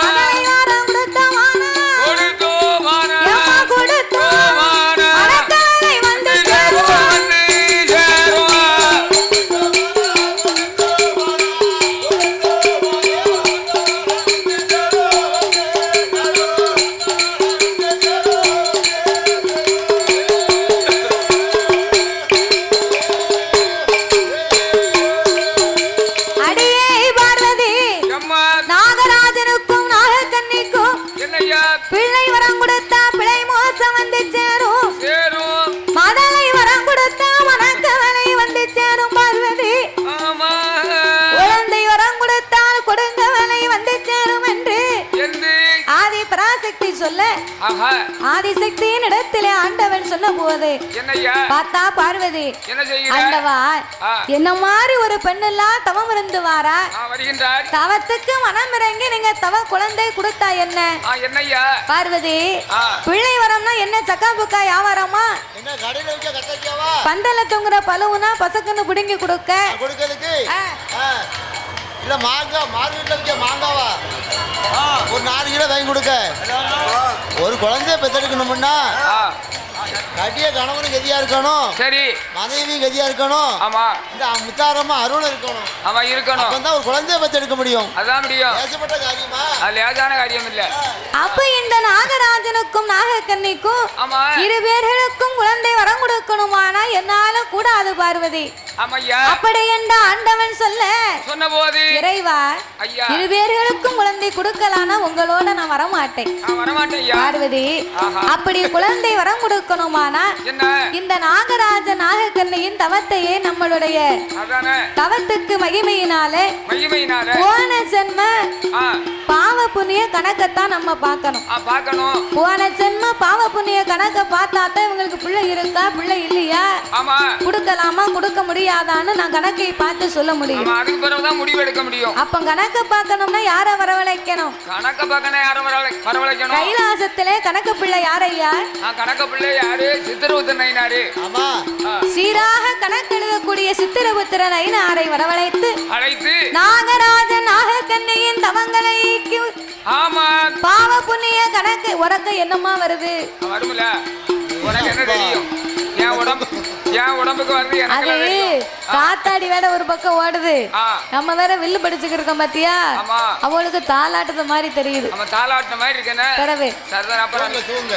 மகளை வரம் கொடுத்த மானா எம்மா கொடுத்து மரக்கலை வந்து சேரும். அடியே பார்வதி நாகராஜனுக்கும் நாகக்கண்ணிக்கும் பிள்ளை வரம் கொடுத்தா பிள்ளை மோசம் வந்து சேரும், மதலை வரம் கொடுத்தா மணக்கவலை வந்து சேரும். பார்வதி குழந்தை வரம் கொடுத்தால் கொடுங்கவலை வந்து சேரும் என்று ஆதி பராசக்தி சொல்ல ஆதிசக்தியின் இடத்திலே ஆண்டவன் சொன்ன போது பார்த்தா பார்வதி ஆண்டவா என்ன மாதிரி ஒரு பெண்ணெல்லாம் தவம் இருந்து வாரா, தவத்துக்கு மனம் இறங்கி நீங்க தவ குழந்தை கொடுத்தா என்ன? பார்வதி பிள்ளை வரம்னா என்ன சக்கா புக்கா வியாபாரமா? பந்தல தொங்குற பழுவுனா பசக்குன்னு புடுங்கி கொடுக்க இல்ல மாங்காய் மார்க்கெட்ல விற்க மாங்காவா ஒரு 4 கிலோ வாங்கி கொடுக்க. ஒரு குழந்தைய பெத்தெடுக்கணும்னா கட்டிய கணவனும் கதியா இருக்கணும், சரி மனைவி கதியா இருக்கணும், ஆமா இந்த முத்தாரமா அருள் இருக்கணும், ஆமா இருக்கணும், அப்பதான் ஒரு குழந்தைய பெத்தெடுக்க முடியும். அதான் முடியும், லேசப்பட்ட காரியமா? அது லேசான காரியம் இல்ல. அப்ப இந்த நாகராஜனுக்கும் நாகக்கண்ணிக்கும் இரு பேர்களுக்கும் குழந்தை வரம் கொடுக்கணுமானா என்னால கூடாது பார்வதி. அப்படி என்ற ஆண்டவன் சொன்ன போது இறைவா இரு பேர்களுக்கும் குழந்தை கொடுக்கலானா உங்களோட நான் வரமாட்டேன் பார்வதி. அப்படி குழந்தை வரம் கொடுக்கணுமானா இந்த நாகராஜ நாகக்கண்ணியின் தவத்தையே நம்மளுடைய தவத்துக்கு மகிமையினாலே போன ஜென்ம பாவ புண்ணிய கணக்கத்தான் நம்ம பார்க்கணும். போன ஜென்ம பாவ புண்ணிய கணக்க பார்த்தாதான் இவங்களுக்கு பிள்ளை இருக்கா பிள்ளை இல்லையா, கொடுக்கலாமா கொடுக்க முடியாதான்னு நான் கணக்கை பார்த்து சொல்ல முடியும். அதுக்கு பிறகுதான் முடிவு எடுக்க முடியும். அப்ப கணக்க பார்க்கணும்னா யார வரவழைக்கணும்? கணக்க பார்க்கணும் யார வரவழைக்கணும்? கைலாசத்திலே கணக்கு பிள்ளை யாரையா? கணக்கு பிள்ளை யாரு? சித்திரபுத்திர நயினாரு. ஆமா சீராக கணக்கு எழுதக்கூடிய சித்திரபுத்திர நயினாரை வரவழைத்து அழைத்து நாகராஜன் நாகக்கண்ணியின் தவங்களை ஆமா பாவ புண்ணிய கணக்கு உனக்கு என்னமா வருது? வரும்ல, உனக்கு என்ன தெரியும்? என் உடம்பு என் உடம்புக்கு வருது அது காத்தாடி வேட ஒரு பக்கம் ஓடுது நம்ம வேற வில்லு படிச்சுக்கிட்டு இருக்கோம் பாத்தியா அவளுக்கு தாலாட்டுற மாதிரி தெரியுது நம்ம தாலாட்டுற மாதிரி இருக்கேனே தரவே சரிதான் அப்புறம் தூங்க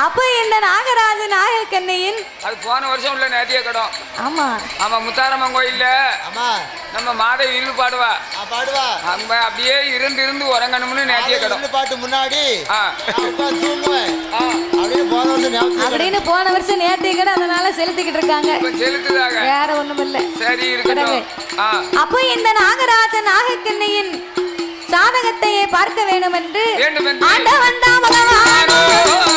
அப்ப இந்த நாகராஜ நாகக்கண்ணையின் அது போன வருஷம் உள்ள நேதிய கடம் ஆமா ஆமா முத்தாரம்மன் கோயில்ல ஆமா நம்ம மாதவி வில்லு பாடுவா அங்க அப்படியே இருந்து உறங்கணும்னு நேதிய கடம் பாட்டு முன்னாடி தூங்குவேன் அப்படின்னு போன வருஷம் நேத்திய கடை அதனால செலுத்திக்கிட்டு இருக்காங்க செலுத்துதாங்க வேற ஒண்ணும் இல்ல சரி இருக்கட்டும் அப்போ இந்த நாகராஜ நாகக்கண்ணையின் சாதகத்தையே பார்க்க வேண்டும் என்று ஆண்டவன் தான் பகவான்